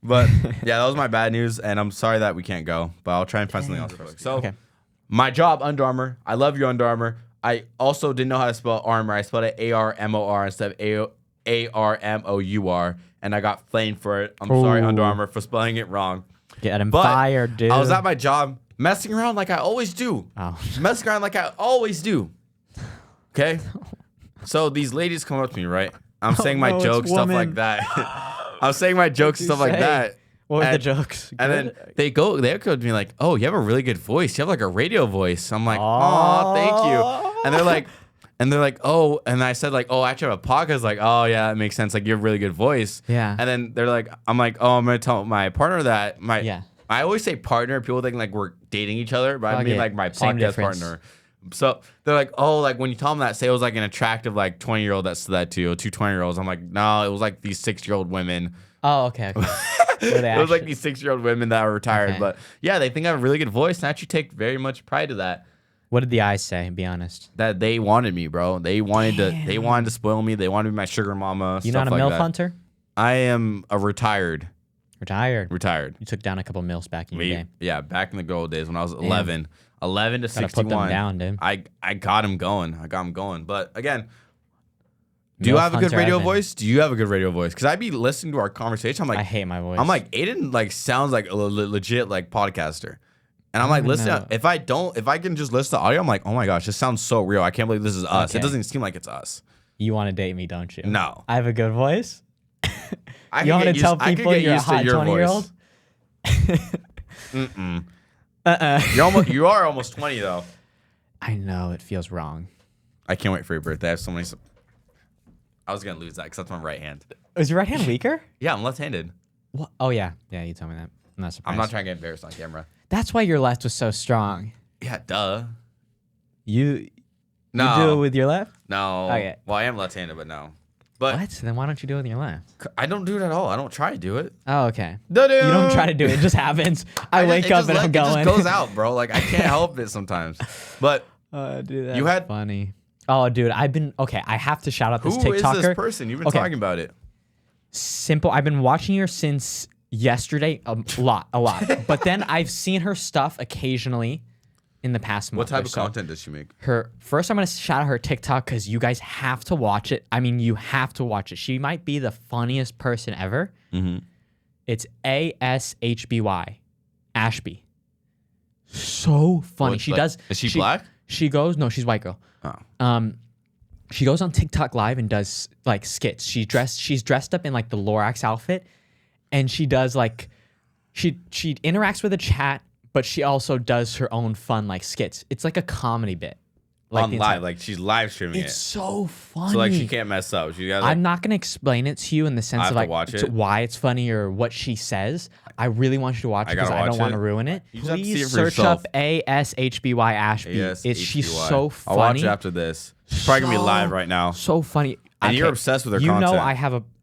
But yeah, that was my bad news, and I'm sorry that we can't go. But I'll try and find something else. So, Okay. my job, Under Armour. I love you, Under Armour. I also didn't know how to spell armor. I spelled it ARMOR instead of ARMOUR, and I got flamed for it. I'm sorry, Ooh. Under Armour, for spelling it wrong. Get him But fired, dude. I was at my job messing around like I always do. Oh. Messing around like I always do. Okay? So these ladies come up to me, right? I'm saying my no, it's jokes, stuff woman. like that. I'm saying my jokes, stuff like say? that. What were the And- jokes? And then Good? they go to me like, "Oh, you have a really good voice. You have like a radio voice." I'm like, "Oh, thank you." And they're like, "Oh," and I said like, "Oh, I actually have a podcast." Like, "Oh yeah, that makes sense. Like, you have a really good voice." Yeah. And then they're like, "I'm like, oh, I'm gonna tell my partner that Yeah. I always say partner. People think like we're dating each other, but I mean Okay, like my same podcast difference. partner." So they're like, "Oh, like when you tell them that, say it was like an attractive like 20-year-old that said that to you, 20-year-olds." I'm like, "No, it was like these 6-year-old women." Oh, okay. okay. Were they It was like actually- these 6-year-old women that are retired, Okay. but yeah, they think I have a really good voice, and I actually take very much pride in that. What did the eyes say? Be honest. That they wanted me, bro. They wanted to spoil me. They wanted to be my sugar mama. You stuff not a like MILF that. hunter? I am a retired. Retired. You took down a couple MILFs back in your day. Yeah, back in the good old days when I was 11 to Gotta 61. put them down, dude. I got him going. But again, do you MILF have a good hunter radio Evan. voice? Do you have a good radio voice? Because I'd be listening to our conversation. I'm like, I hate my voice. I'm like, Aidan like sounds like a legit like podcaster. And I'm like, don't listen, know. if I can just listen to audio, I'm like, oh my gosh, this sounds so real. I can't believe this is us. It Okay. doesn't seem like it's us. You want to date me, don't you? No. I have a good voice. I You could want get to tell used- I could people get you're a used to hot your 20-year-old? You are almost 20 though. I know it feels wrong. I can't wait for your birthday. I have so many. I was gonna lose that because that's my right hand. Is your right hand weaker? Yeah, I'm left-handed. What? Oh yeah, you told me that. I'm not surprised. I'm not trying to get embarrassed on camera. That's why your left was so strong. Yeah, duh. You No. do it with your left? No. Okay. Well, I am left-handed, but no. But What? Then why don't you do it with your left? I don't do it at all. I don't try to do it. Oh, okay. You You don't try to do it. It just happens. I wake up and I'm going. It just goes out, bro. Like I can't help it sometimes. But Dude, that's You had- funny. Oh, dude, I have to shout out this Who is TikToker. this person? You've been talking about it. Simple. I've been watching her since yesterday a lot. But then I've seen her stuff occasionally in the past month. What type or of so. content does she make? First, I'm gonna shout out her TikTok because you guys have to watch it. I mean, you have to watch it. She might be the funniest person ever. Mm-hmm. It's ASHBY, Ashby. So funny. What, she like, does. Is she black? She goes. No, she's white girl. Oh. She goes on TikTok live and does like skits. She's dressed up in like the Lorax outfit, and she does like she interacts with the chat, but she also does her own fun like skits. It's like a comedy bit. Like On live, like she's live streaming it's it. so funny. So like she can't mess up. She got, like, I'm not gonna explain it to you in the sense have of to like watch it? why it's funny or what she says. I really want you to watch it because gotta I don't watch want to it? ruin it. You just have to see Please it for search yourself. up ASHBY Ashby. She's so funny. I'll watch it after this. She's probably gonna be live right now. So funny. And you're obsessed with her You content. know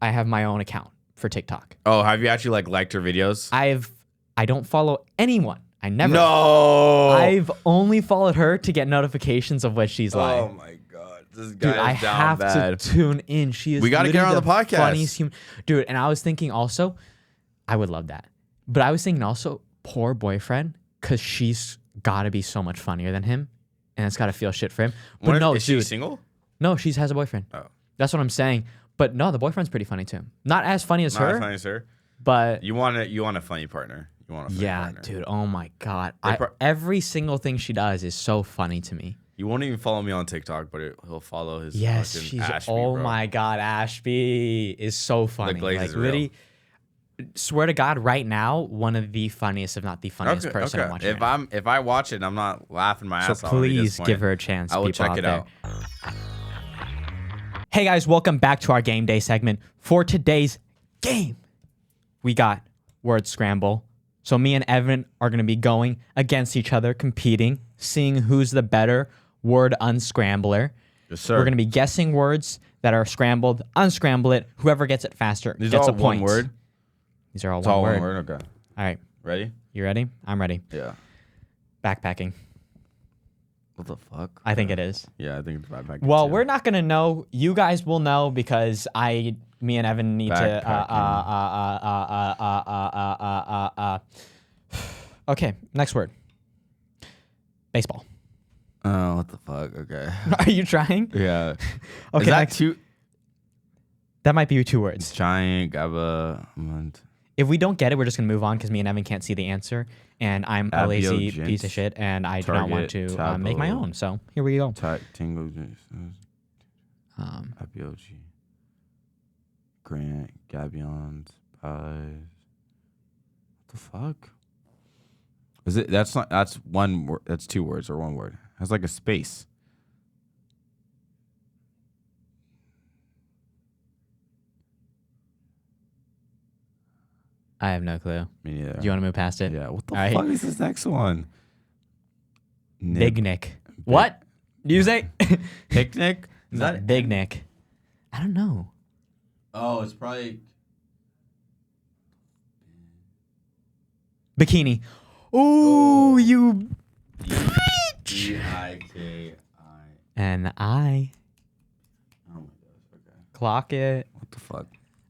I have my own account for TikTok. Oh, have you actually like liked her videos? I don't follow anyone. I never. No. I've only followed her to get notifications of what she's live. Oh my god, this guy Dude, I is down have bad. to tune in. She is. We gotta get her on literally the podcast. Funniest human, dude. And I was thinking also, I would love that. But I was thinking also, poor boyfriend, because she's got to be so much funnier than him, and it's got to feel shit for him. But no, is she dude, single? no, she has a boyfriend. Oh, That's what I'm saying. But no, the boyfriend's pretty funny too. Not as funny as not her, as funny as her. but You want a funny partner. You want a funny yeah, partner. dude. Oh my god, They pro- every single thing she does is so funny to me. You won't even follow me on TikTok, but he'll follow his. Yes, fucking she's. Ashby, oh bro. my god, Ashby is so funny. glaze Like is real. literally, swear to God, right now, one of the funniest, if not the funniest person I'm watching. If I watch it and I'm not laughing my ass So off, I'll be please disappointed. give her a chance. I will people check it there. out. Hey guys, welcome back to our game day segment. For today's game, we got word scramble. So me and Evan are going to be going against each other, competing, seeing who's the better word unscrambler. Yes, sir. We're going to be guessing words that are scrambled, unscramble it. Whoever gets it faster These gets are a all point. one word. These are all It's one all word. one word. Okay. All right, Ready? you ready? I'm ready. Yeah. Backpacking. What the fuck? I think it is. Yeah, I think it's backpack. Well, too. we're not gonna know. You guys will know because me and Evan need to. Okay, next word. Baseball. Oh, what the fuck? Okay. Are you trying? Yeah. Okay, Is that next, two? that might be 2 words. Giant Gaba. If we don't get it, we're just gonna move on because me and Evan can't see the answer, and I'm a lazy Abiogent, piece of shit, and I do not want to Target, make my Tabo. own. So here we go. Tingle. Um, Abioji. Grant. Gabions. Pies. What the fuck? Is it? That's not. That's one word. That's 2 words or 1 word. That's like a space. I have no clue. Me neither. Do you want to move past it? Yeah. What the All right. fuck is this next one? Big Nick. What? Do you say? Picnic? Is No, that Big Nick? I don't know. Oh, it's probably. Bikini. Ooh, you. Biki. And I Oh my gosh. Okay. clock it. What the fuck?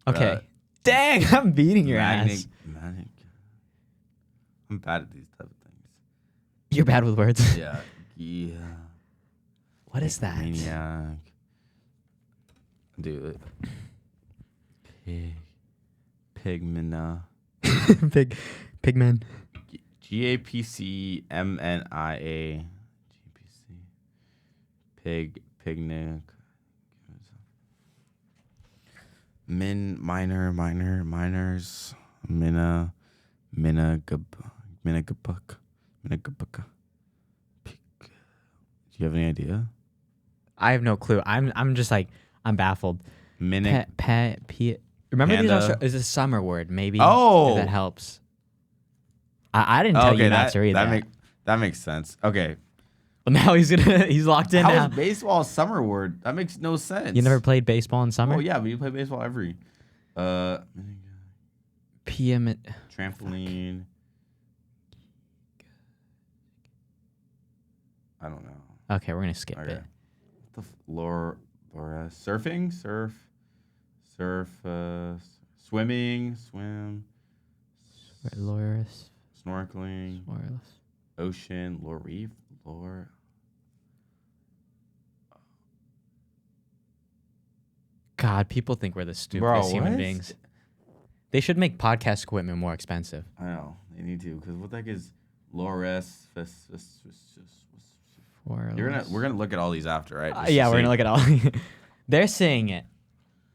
Okay. Dang, I'm beating your ass. Manic. I'm bad at these type of things. You're bad with words. Yeah. Yeah. What is that? Maniac. Dude. Pigmina. Pigman. GAPCMNIA. GPC. Pignic. Miners. Minagabuk. Do you have any idea? I have no clue. I'm just like I'm baffled. Remember these Panda. is a summer word, maybe. Oh. If that helps. I didn't tell you not to read that. That makes sense. Okay. Well, now he's locked in How now. is baseball a summer word? That makes no sense. You never played baseball in summer? Oh yeah, but you play baseball every. PM. Trampoline. I don't know. Okay, we're gonna skip Okay. it. surfing, swimming, Loris. snorkeling, ocean, lore reef, lore. God, people think we're the stupidest human what? beings. They should make podcast equipment more expensive. I know they need to, because what the heck is Lores? We're gonna look at all these after, right? Just Yeah, to we're see. gonna look at all. They're saying it,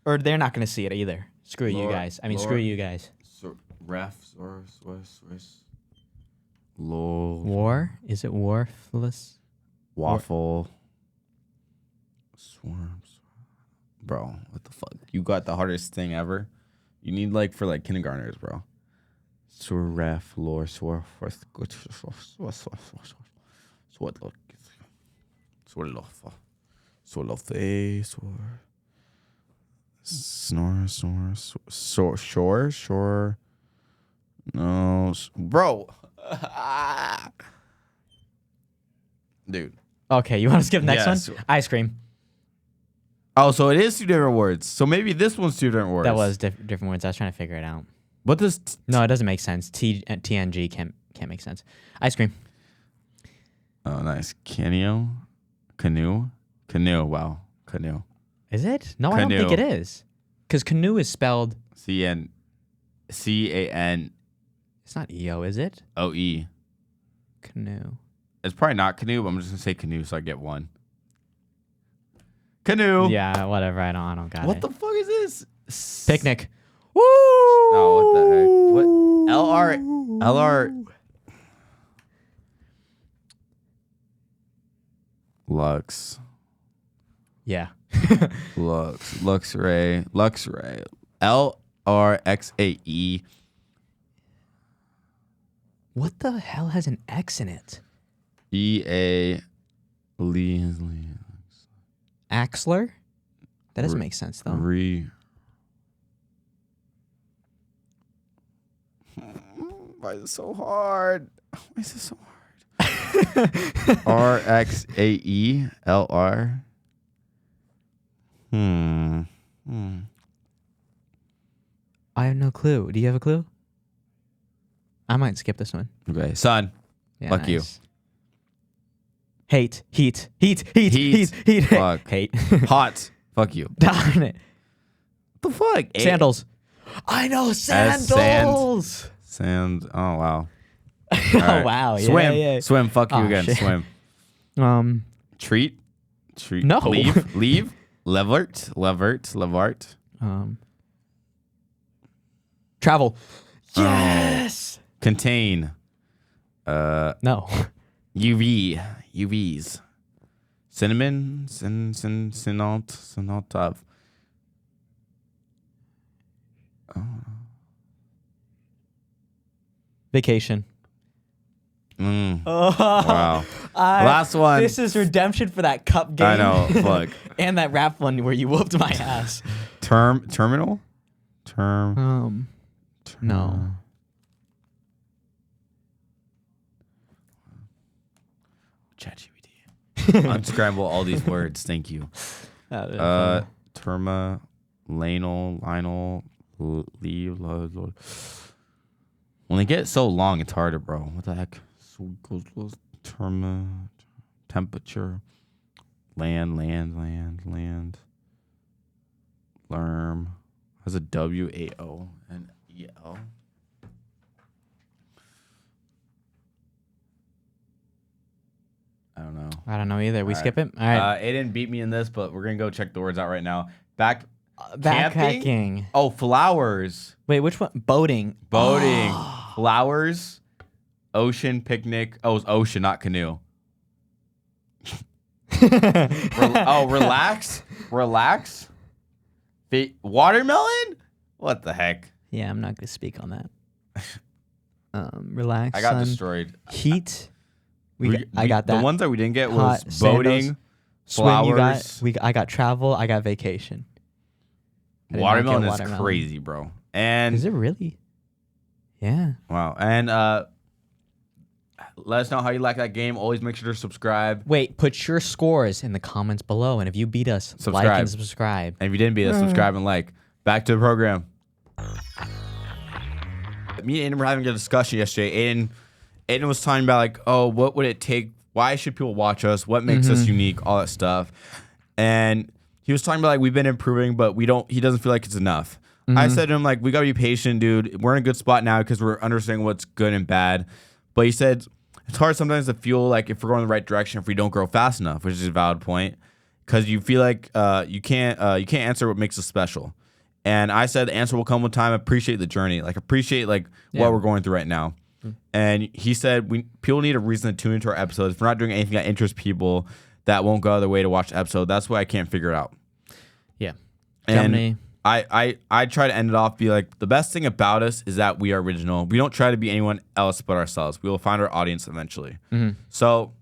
or they're not gonna see it either. Screw you guys. I mean, screw you guys. War? Is it worthless? Waffle. Swarms. Bro, what the fuck? You got the hardest thing ever. You need for kindergartners, bro. Surf, lore, swarf, shore. No, bro. Dude. Okay, you want to skip the next Yes. one? Ice cream. Oh, so it is 2 different words. So maybe this one's 2 different words. That was different words. I was trying to figure it out. What does No, it doesn't make sense. TNG can't make sense. Ice cream. Oh, nice. Canoe. Wow. Canoe. Is it? No, I don't think Canoe. it is. Because canoe is spelled. CANOE. It's not EO, is it? Canoe. It's probably not canoe, but I'm just gonna say canoe so I get 1. Canoe. Yeah, whatever. I don't got What it. the fuck is this? Picnic. Woo! Oh, what the heck? What? LR. Lux. Yeah. Luxray. LRXAE. What the hell has an X in it? EA. Axler? That doesn't make sense, though. Why is it so hard? Why is it so hard? RXAELR. I have no clue. Do you have a clue? I might skip this one. Okay, son. Yeah, Fuck you. nice. Hate. Heat. Fuck. Hate. Hot. Fuck you. Darn it. What the fuck? Sandals. I know sandals. Sand. Oh, wow. Oh, wow. Yeah, Swim. yeah. Swim. Fuck you Oh, again. shit. Swim. Treat. No. Leave. Levert. Travel. Yes. Contain. No. UVs. Cinnamon. Sinalt of. Vacation. Wow. Last one. This is redemption for that cup game. I know. Fuck. And that rap one where you whooped my ass. Terminal. No. ChatGPT. Unscramble all these words. Thank you. Terma, Lionel, leave. When they get so long, it's harder, bro. What the heck? Terma, temperature, land. Lerm. Has a WAONEL. I don't know. I don't know either. We skip it? All right. Aidan beat me in this, but we're going to go check the words out right now. Camping? Backpacking. Oh, flowers. Wait, which one? Boating. Flowers. Ocean, picnic. Oh, it's ocean, not canoe. Relax. Watermelon? What the heck? Yeah, I'm not going to speak on that. Relax. I got son. destroyed. Heat. I got that. The ones that we didn't get was Hot, boating, sandals, flowers. Swim, I got travel. I got vacation. I did not get Watermelon is watermelon. crazy, bro. And Is it really? Yeah. wow. And Let us know how you like that game. Always make sure to subscribe. Wait, put your scores in the comments below, and if you beat us, like and subscribe. And if you didn't beat us, subscribe and like. Back to the program. Me and Aidan were having a discussion yesterday. Aidan was talking about like, oh, what would it take? Why should people watch us? What makes us unique? All that stuff. And he was talking about like we've been improving, but we don't. He doesn't feel like it's enough. I said to him like, we gotta be patient, dude. We're in a good spot now because we're understanding what's good and bad. But he said it's hard sometimes to feel like if we're going in the right direction if we don't grow fast enough, which is a valid point. Because you feel like you can't answer what makes us special. And I said the answer will come with time. Appreciate the journey. Like appreciate like what we're going through right now. And he said people need a reason to tune into our episodes. If we're not doing anything that interests people that won't go out of their way to watch the episode, that's why I can't figure it out. Yeah. And I try to end it off, be like, the best thing about us is that we are original. We don't try to be anyone else but ourselves. We will find our audience eventually. So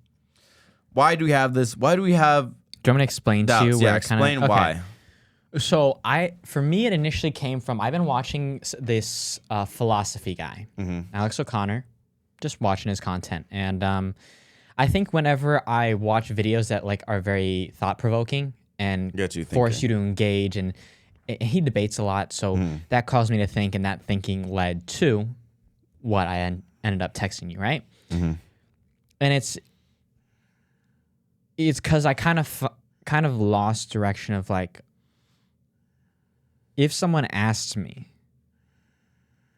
why do we have this? Why do we have Do you want me to explain to you? Yeah, explain why. So for me, it initially came from, I've been watching this philosophy guy, Alex O'Connor, just watching his content. And I think whenever I watch videos that like are very thought provoking and force you to engage, and he debates a lot. So that caused me to think, and that thinking led to what I ended up texting you, right? And it's because I kind of lost direction of like, if someone asked me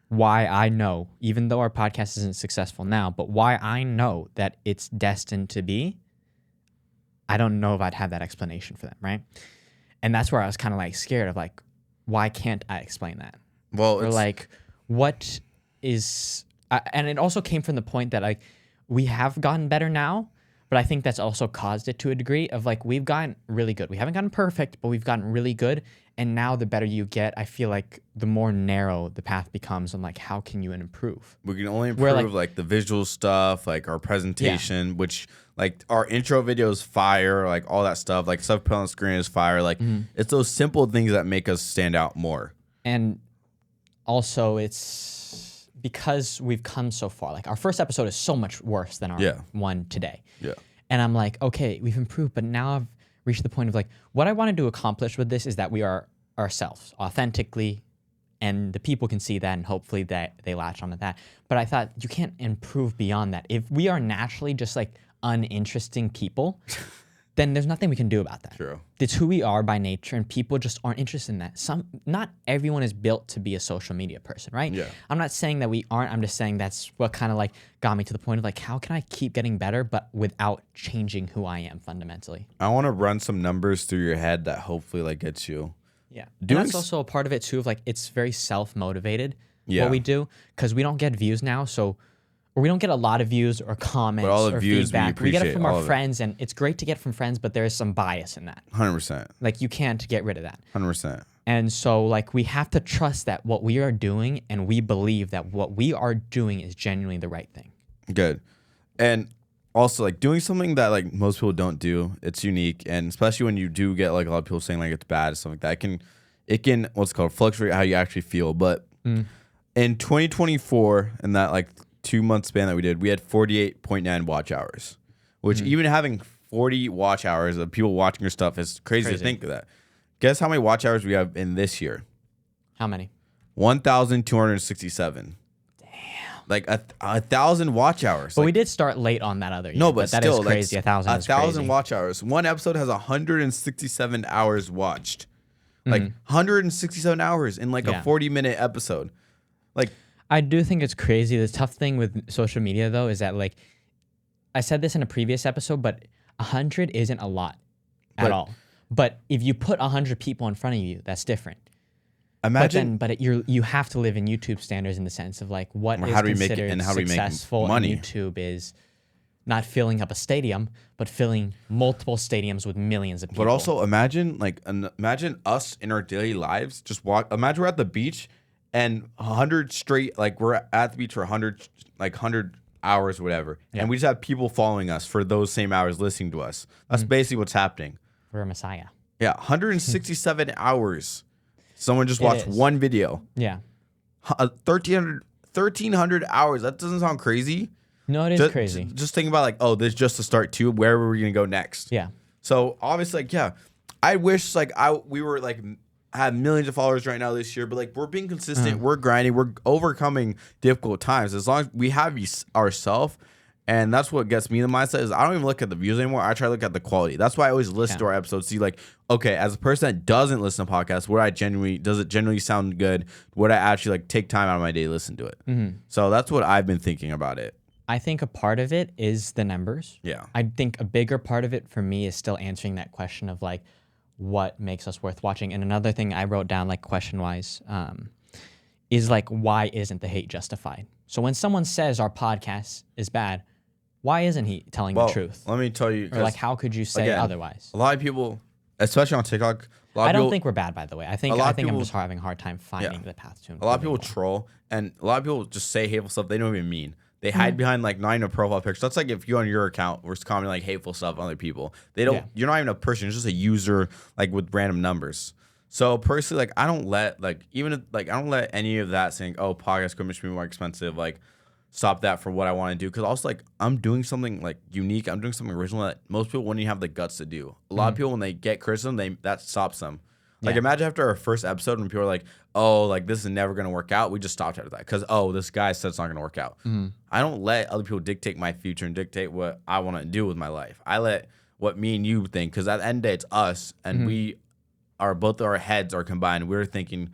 why I know, even though our podcast isn't successful now, but why I know that it's destined to be, I don't know if I'd have that explanation for them, right? And that's where I was kind of like scared of like, why can't I explain that? Well, or like, what is, and it also came from the point that like, we have gotten better now, but I think that's also caused it to a degree of like, we've gotten really good. We haven't gotten perfect, but we've gotten really good. And now the better you get, I feel like the more narrow the path becomes on like, how can you improve? We can only improve like the visual stuff, like our presentation, which like our intro videos fire, like all that stuff, like stuff put on the screen is fire. Like it's those simple things that make us stand out more. And also it's because we've come so far. Like our first episode is so much worse than our one today. Yeah. And I'm like, okay, we've improved, but now I've reached the point of like, what I wanted to accomplish with this is that we are ourselves authentically, and the people can see that, and hopefully that they latch onto that. But I thought you can't improve beyond that. If we are naturally just like uninteresting people, then there's nothing we can do about that. True. It's who we are by nature, and people just aren't interested in that. Not everyone is built to be a social media person, right? Yeah. I'm not saying that we aren't. I'm just saying that's what kind of like got me to the point of like, how can I keep getting better, but without changing who I am fundamentally? I want to run some numbers through your head that hopefully like gets you. Yeah. And that's also a part of it too, of like, it's very self-motivated what we do, because we don't get views now. Or we don't get a lot of views or comments all the or views feedback. We get it from all our of friends, and it's great to get from friends, but there is some bias in that. 100%. Like, you can't get rid of that. 100%. And so, like, we have to trust that what we are doing, and we believe that what we are doing is genuinely the right thing. Good. And also, like, doing something that, like, most people don't do, it's unique. And especially when you do get, like, a lot of people saying, like, it's bad and stuff like that, it can what's called, fluctuate how you actually feel. But in 2024, in that, like, 2-month span that we did, we had 48.9 watch hours, which even having 40 watch hours of people watching your stuff is crazy to think of that. Guess how many watch hours we have in this year? How many? 1,267. Damn. Like 1,000 watch hours. But like, we did start late on that other year. No, but that still, is crazy. like, 1,000 is crazy. 1,000 watch hours. One episode has 167 hours watched. Like 167 hours in like a 40-minute episode. Like, I do think it's crazy. The tough thing with social media, though, is that, like, I said this in a previous episode, but 100 isn't a lot at all. But if you put 100 people in front of you, that's different. Imagine, you have to live in YouTube standards in the sense of like what is considered successful on YouTube is not filling up a stadium, but filling multiple stadiums with millions of people. But also imagine us in our daily lives just walk. Imagine we're at the beach. And 100 straight, like we're at the beach for 100 hours, whatever. Yeah. And we just have people following us for those same hours listening to us. That's basically what's happening. We're a messiah. Yeah, 167 hours. Someone just watched one video. Yeah. 1,300 hours. That doesn't sound crazy. No, it is crazy. Just thinking about like, oh, this is just the start too. Where were we gonna go next? Yeah. So obviously, like, yeah, I wish like we were like have millions of followers right now this year, but like we're being consistent, we're grinding, we're overcoming difficult times. As long as we have ourselves, and that's what gets me in the mindset is I don't even look at the views anymore. I try to look at the quality. That's why I always listen to our episodes, see like, okay, as a person that doesn't listen to podcasts, does it genuinely sound good? Would I actually like take time out of my day to listen to it? So that's what I've been thinking about it. I think a part of it is the numbers. Yeah. I think a bigger part of it for me is still answering that question of like, what makes us worth watching? And another thing I wrote down, like question-wise, is like, why isn't the hate justified? So when someone says our podcast is bad, why isn't he telling the truth? Let me tell you. Or like, how could you say otherwise? A lot of people, especially on TikTok, I don't think we're bad, by the way. I think I'm just having a hard time finding the path to improving. A lot of people troll, and a lot of people just say hateful stuff they don't even mean. They hide behind like not even a profile picture. That's like if you on your account were commenting like hateful stuff on other people. They don't. You're not even a person. You're just a user like with random numbers. So personally, like I don't let any of that saying, "Oh, podcast equipment should be more expensive." Like stop that for what I want to do. Because also like I'm doing something like unique. I'm doing something original that most people wouldn't even have the guts to do. A lot of people when they get criticism, that stops them. Like imagine after our first episode when people are like, "Oh, like this is never gonna work out." We just stopped after that because this guy said it's not gonna work out. I don't let other people dictate my future and dictate what I want to do with my life. I let what me and you think because at the end of the day, it's us and we are both our heads are combined. We're thinking,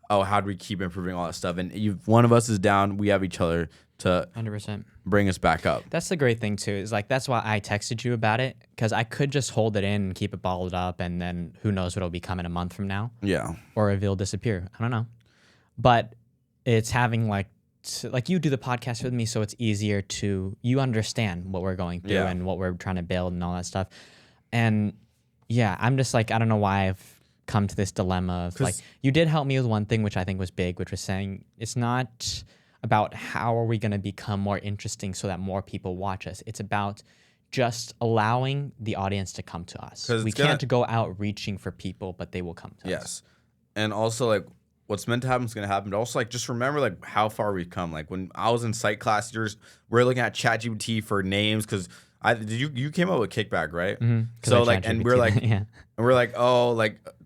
"Oh, how do we keep improving all that stuff?" And if one of us is down, we have each other to 100%. bring us back up. That's the great thing too. Is like that's why I texted you about it because I could just hold it in and keep it bottled up, and then who knows what it'll become in a month from now. Yeah. Or if it'll disappear. I don't know. But it's having like you do the podcast with me, so it's easier you understand what we're going through and what we're trying to build and all that stuff. And yeah, I'm just like I don't know why I've come to this dilemma of like you did help me with one thing which I think was big, which was saying it's not about how are we going to become more interesting so that more people watch us. It's about just allowing the audience to come to us. We can't go out reaching for people, but they will come to us. Yes. And also like what's meant to happen is going to happen. But also like just remember like how far we've come. Like when I was in psych class, we're looking at ChatGPT for names because you came up with Kickback, right? So like and we're like and we're like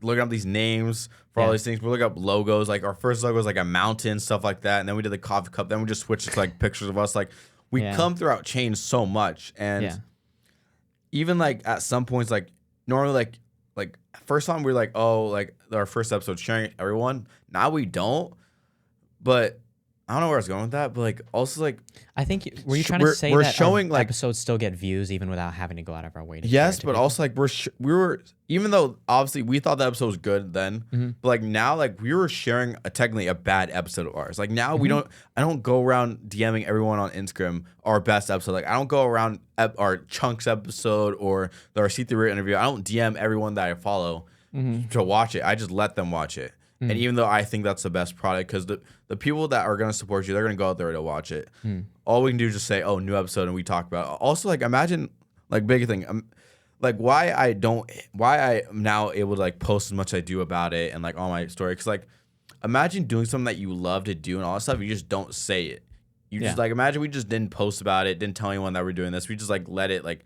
looking up these names for all these things. We look up logos. Like our first logo was like a mountain, stuff like that. And then we did the coffee cup. Then we just switched to like pictures of us. Like we come throughout change so much. And even like at some points, like normally like first time we were like, oh, like our first episode sharing everyone. Now we don't. But I don't know where I was going with that, but like also like I think were you trying to say we're that showing our like episodes still get views even without having to go out of our way to yes, share it to but people? also like we were even though obviously we thought the episode was good then, but like now like we were sharing technically a bad episode of ours. Like now I don't go around DMing everyone on Instagram our best episode. Like I don't go around our chunks episode or our C3 interview. I don't DM everyone that I follow to watch it. I just let them watch it. And even though I think that's the best product, because the people that are going to support you, they're going to go out there to watch it. All we can do is just say, oh, new episode, and we talk about it. Also, like, imagine, like, big thing, like, why I'm now able to, like, post as much as I do about it and, like, all my story. Because, like, imagine doing something that you love to do and all that stuff, you just don't say it. You just, like, imagine we just didn't post about it, didn't tell anyone that we're doing this. We just, like, let it, like,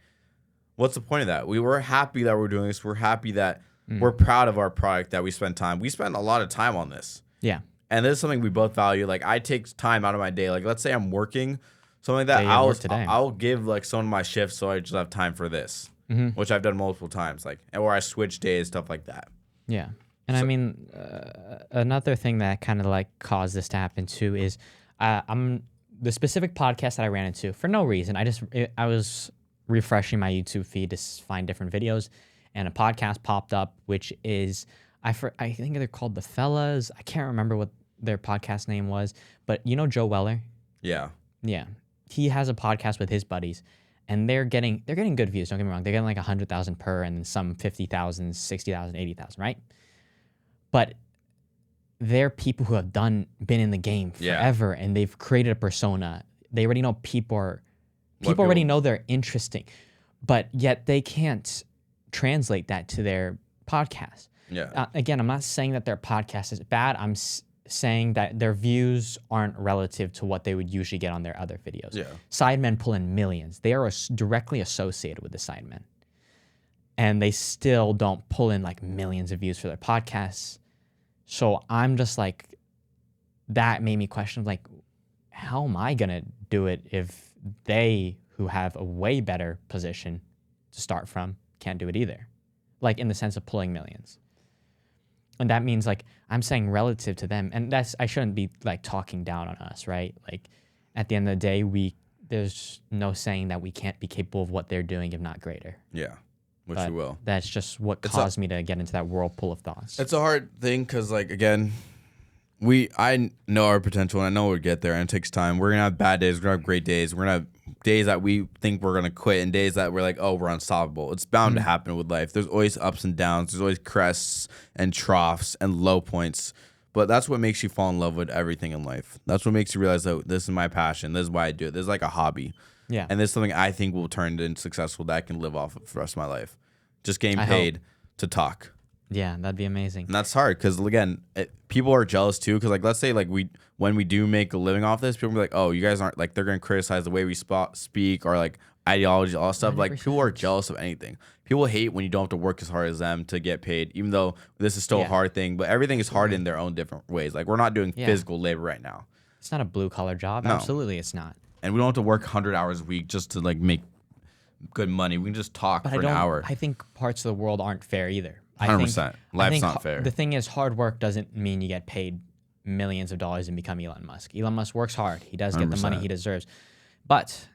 what's the point of that? We were happy that we're doing this. We're happy that we're proud of our product, that we spend time. We spend a lot of time on this. Yeah. And this is something we both value. Like I take time out of my day. Like let's say I'm working, something like that. I'll give like some of my shifts so I just have time for this, which I've done multiple times. Like or I switch days, stuff like that. Yeah. And I mean, another thing that kind of like caused this to happen too is I'm the specific podcast that I ran into for no reason. I was refreshing my YouTube feed to find different videos. And a podcast popped up, which is, I think they're called The Fellas. I can't remember what their podcast name was, but you know Joe Weller? Yeah. Yeah. He has a podcast with his buddies, and they're getting good views, don't get me wrong. They're getting like 100,000 per and then some 50,000, 60,000, 80,000, right? But they're people who have been in the game forever, and they've created a persona. They already know people already know they're interesting, but yet they can't translate that to their podcast. Yeah. Again, I'm not saying that their podcast is bad. saying that their views aren't relative to what they would usually get on their other videos. Yeah. Sidemen pull in millions. They are directly associated with the Sidemen. And they still don't pull in like millions of views for their podcasts. So I'm just like, that made me question, like, how am I going to do it if they, who have a way better position to start from, can't do it either? Like, in the sense of pulling millions. And that means, like, I'm saying relative to them, and I shouldn't be like talking down on us, right? Like, at the end of the day, there's no saying that we can't be capable of what they're doing, if not greater. Yeah, which But we will. that's just what caused me to get into that whirlpool of thoughts. It's a hard thing because, like, again, I know our potential and I know we'll get there, and it takes time. We're gonna have bad days. We're gonna have great days. We're gonna have days that we think we're gonna quit, and days that we're like, oh, we're unstoppable. It's bound to happen with life. There's always ups and downs. There's always crests and troughs and low points. But that's what makes you fall in love with everything in life. That's what makes you realize that this is my passion. This is why I do it. This is like a hobby. Yeah. And this is something I think will turn into successful that I can live off of for the rest of my life. Just getting paid to talk. Yeah, that'd be amazing. And that's hard because, again, people are jealous too. Because, like, let's say, like, when we do make a living off this, people will be like, oh, you guys aren't, like, they're going to criticize the way we speak or, like, ideology, all that stuff. Like, people are jealous of anything. People hate when you don't have to work as hard as them to get paid, even though this is still a hard thing. But everything is hard in their own different ways. Like, we're not doing physical labor right now. It's not a blue-collar job. No. Absolutely, it's not. And we don't have to work 100 hours a week just to, like, make good money. We can just talk for an hour. I think parts of the world aren't fair either. 100%. Life's not fair. The thing is, hard work doesn't mean you get paid millions of dollars and become Elon Musk. Elon Musk works hard. He does get the money he deserves. But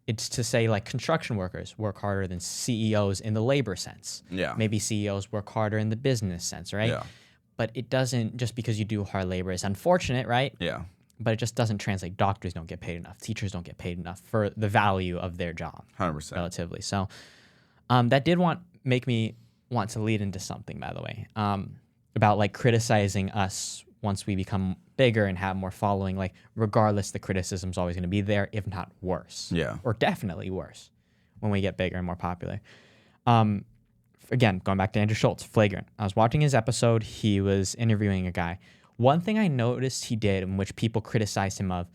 it's to say, like, construction workers work harder than CEOs in the labor sense. Yeah. Maybe CEOs work harder in the business sense, right? Yeah. But it doesn't, just because you do hard labor, it's unfortunate, right? Yeah. But it just doesn't translate. Doctors don't get paid enough. Teachers don't get paid enough for the value of their job. 100%. Relatively. So that did make me want to lead into something, by the way, about, like, criticizing us once we become bigger and have more following. Like, regardless, the criticism's always going to be there, if not worse. Yeah. Or definitely worse when we get bigger and more popular. Again, going back to Andrew Schultz, Flagrant. I was watching his episode. He was interviewing a guy. One thing I noticed he did, in which people criticized him of,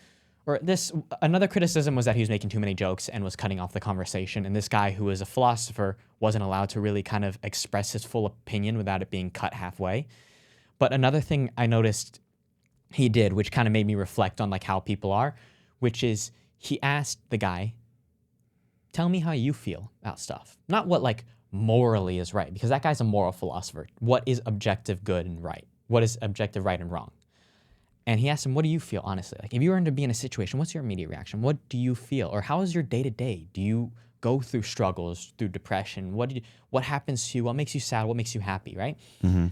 another criticism was that he was making too many jokes and was cutting off the conversation. And this guy, who is a philosopher, wasn't allowed to really kind of express his full opinion without it being cut halfway. But another thing I noticed he did, which kind of made me reflect on, like, how people are, which is he asked the guy, tell me how you feel about stuff. Not what, like, morally is right, because that guy's a moral philosopher. What is objective good and right? What is objective right and wrong? And he asked him, what do you feel, honestly? Like, if you were to be in a situation, what's your immediate reaction? What do you feel? Or how is your day-to-day? Do you go through struggles, through depression? What happens to you? What makes you sad? What makes you happy, right? Mm-hmm.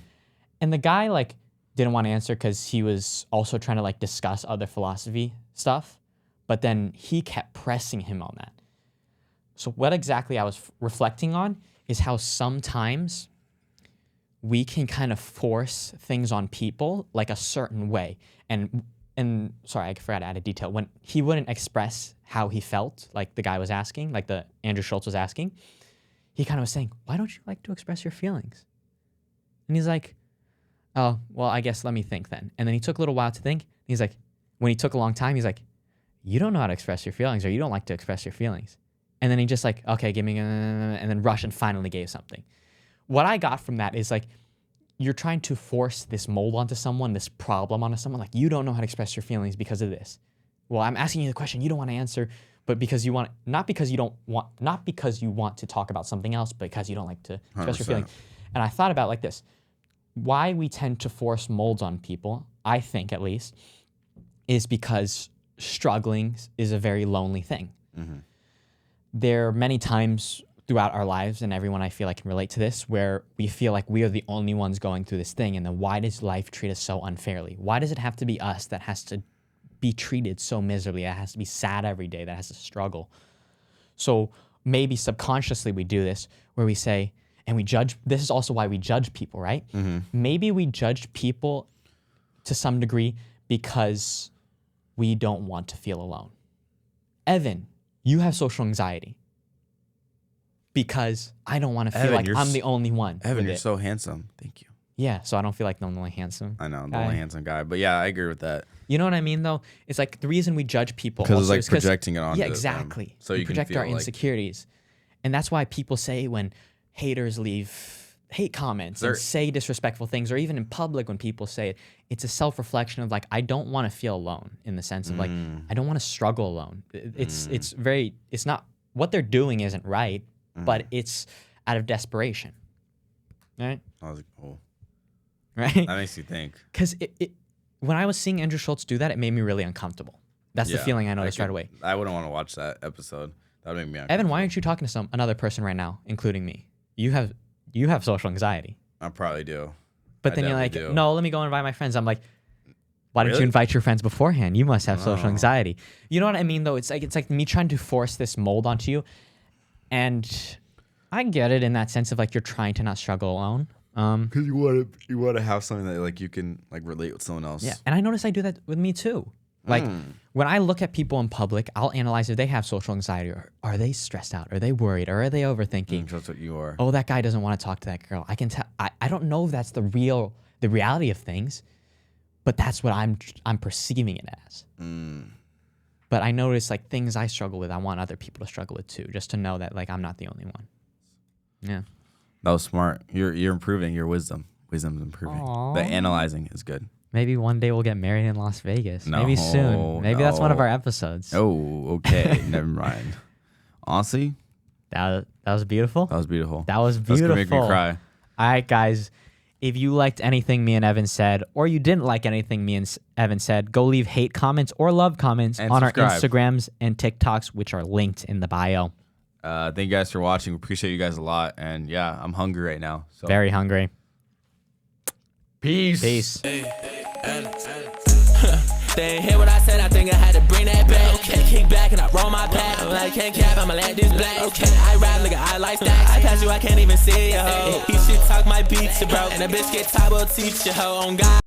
And the guy, like, didn't want to answer because he was also trying to, like, discuss other philosophy stuff. But then he kept pressing him on that. So what exactly I was reflecting on is how sometimes we can kind of force things on people, like, a certain way. And sorry, I forgot to add a detail. When he wouldn't express how he felt, like the guy was asking, like the Andrew Schultz was asking, he kind of was saying, why don't you like to express your feelings? And he's like, oh, well, I guess let me think then. And then he took a little while to think. He's like, when he took a long time, he's like, you don't know how to express your feelings, or you don't like to express your feelings. And then he just like, okay, give me, and then rushed and finally gave something. What I got from that is, like, you're trying to force this mold onto someone, this problem onto someone. Like, you don't know how to express your feelings because of this. Well, I'm asking you the question you don't want to answer, but because you want, not because you want to talk about something else, but because you don't like to express 100%. your feelings. And I thought about like this, why we tend to force molds on people, I think at least, is because struggling is a very lonely thing. Mm-hmm. There are many times throughout our lives, and everyone I feel like can relate to this, where we feel like we are the only ones going through this thing, and then why does life treat us so unfairly? Why does it have to be us that has to be treated so miserably, that has to be sad every day, that has to struggle? So maybe subconsciously we do this, where we say, and we judge, this is also why we judge people, right? Mm-hmm. Maybe we judge people to some degree because we don't want to feel alone. Evan, you have social anxiety. Because I don't want to feel Evan, like I'm the only one. Evan, with you're it. so handsome. Thank you. Yeah, so I don't feel like the only handsome. I know, the guy. only handsome guy. But yeah, I agree with that. You know what I mean, though? It's like the reason we judge people Because it's also like is 'cause- projecting it onto Yeah, them. exactly. So we you can project feel our like- insecurities. And that's why people say when haters leave hate comments and say disrespectful things, or even in public when people say it, it's a self-reflection of like, I don't want to feel alone, in the sense of like, I don't want to struggle alone. It's not, what they're doing isn't right, but it's out of desperation. Right? I was like, oh, Right? that makes you think. Because when I was seeing Andrew Schultz do that, it made me really uncomfortable. That's the feeling I noticed right away. I wouldn't want to watch that episode. That would make me uncomfortable. Evan, why aren't you talking to another person right now, including me? You have social anxiety. I probably do. But then you're like, no, let me go invite my friends. I'm like, why didn't you invite your friends beforehand? You must have social anxiety. You know what I mean, though? It's like me trying to force this mold onto you. And I get it in that sense of like you're trying to not struggle alone. Because you want to have something that like you can like relate with someone else. Yeah, and I notice I do that with me too. Like when I look at people in public, I'll analyze if they have social anxiety, or are they stressed out, are they worried, or are they overthinking? That's what you are. Oh, that guy doesn't want to talk to that girl. I can tell. I don't know if that's the reality of things, but that's what I'm perceiving it as. But I notice like things I struggle with, I want other people to struggle with too, just to know that like I'm not the only one. Yeah. That was smart. You're improving your wisdom. Wisdom's improving. Aww. The analyzing is good. Maybe one day we'll get married in Las Vegas. Maybe soon. Maybe that's one of our episodes. Oh, okay. Never mind. Honestly, That was beautiful. that was beautiful. That was That's beautiful. gonna make me cry. All right, guys. If you liked anything me and Evan said, or you didn't like anything me and Evan said, go leave hate comments or love comments And on subscribe. our Instagrams and TikToks, which are linked in the bio. Thank you guys for watching. We appreciate you guys a lot. And yeah, I'm hungry right now. So Very hungry. peace. Peace. They ain't hear what I said, I think I had to bring that back. Okay, kick back and I roll my pack. I'm like, can't cap, I'ma let this black. Okay, I rap, nigga, I like that. I pass you, I can't even see ya, ho. He shit talk my beats, bro. And a bitch get top, will teach ya, ho. On God.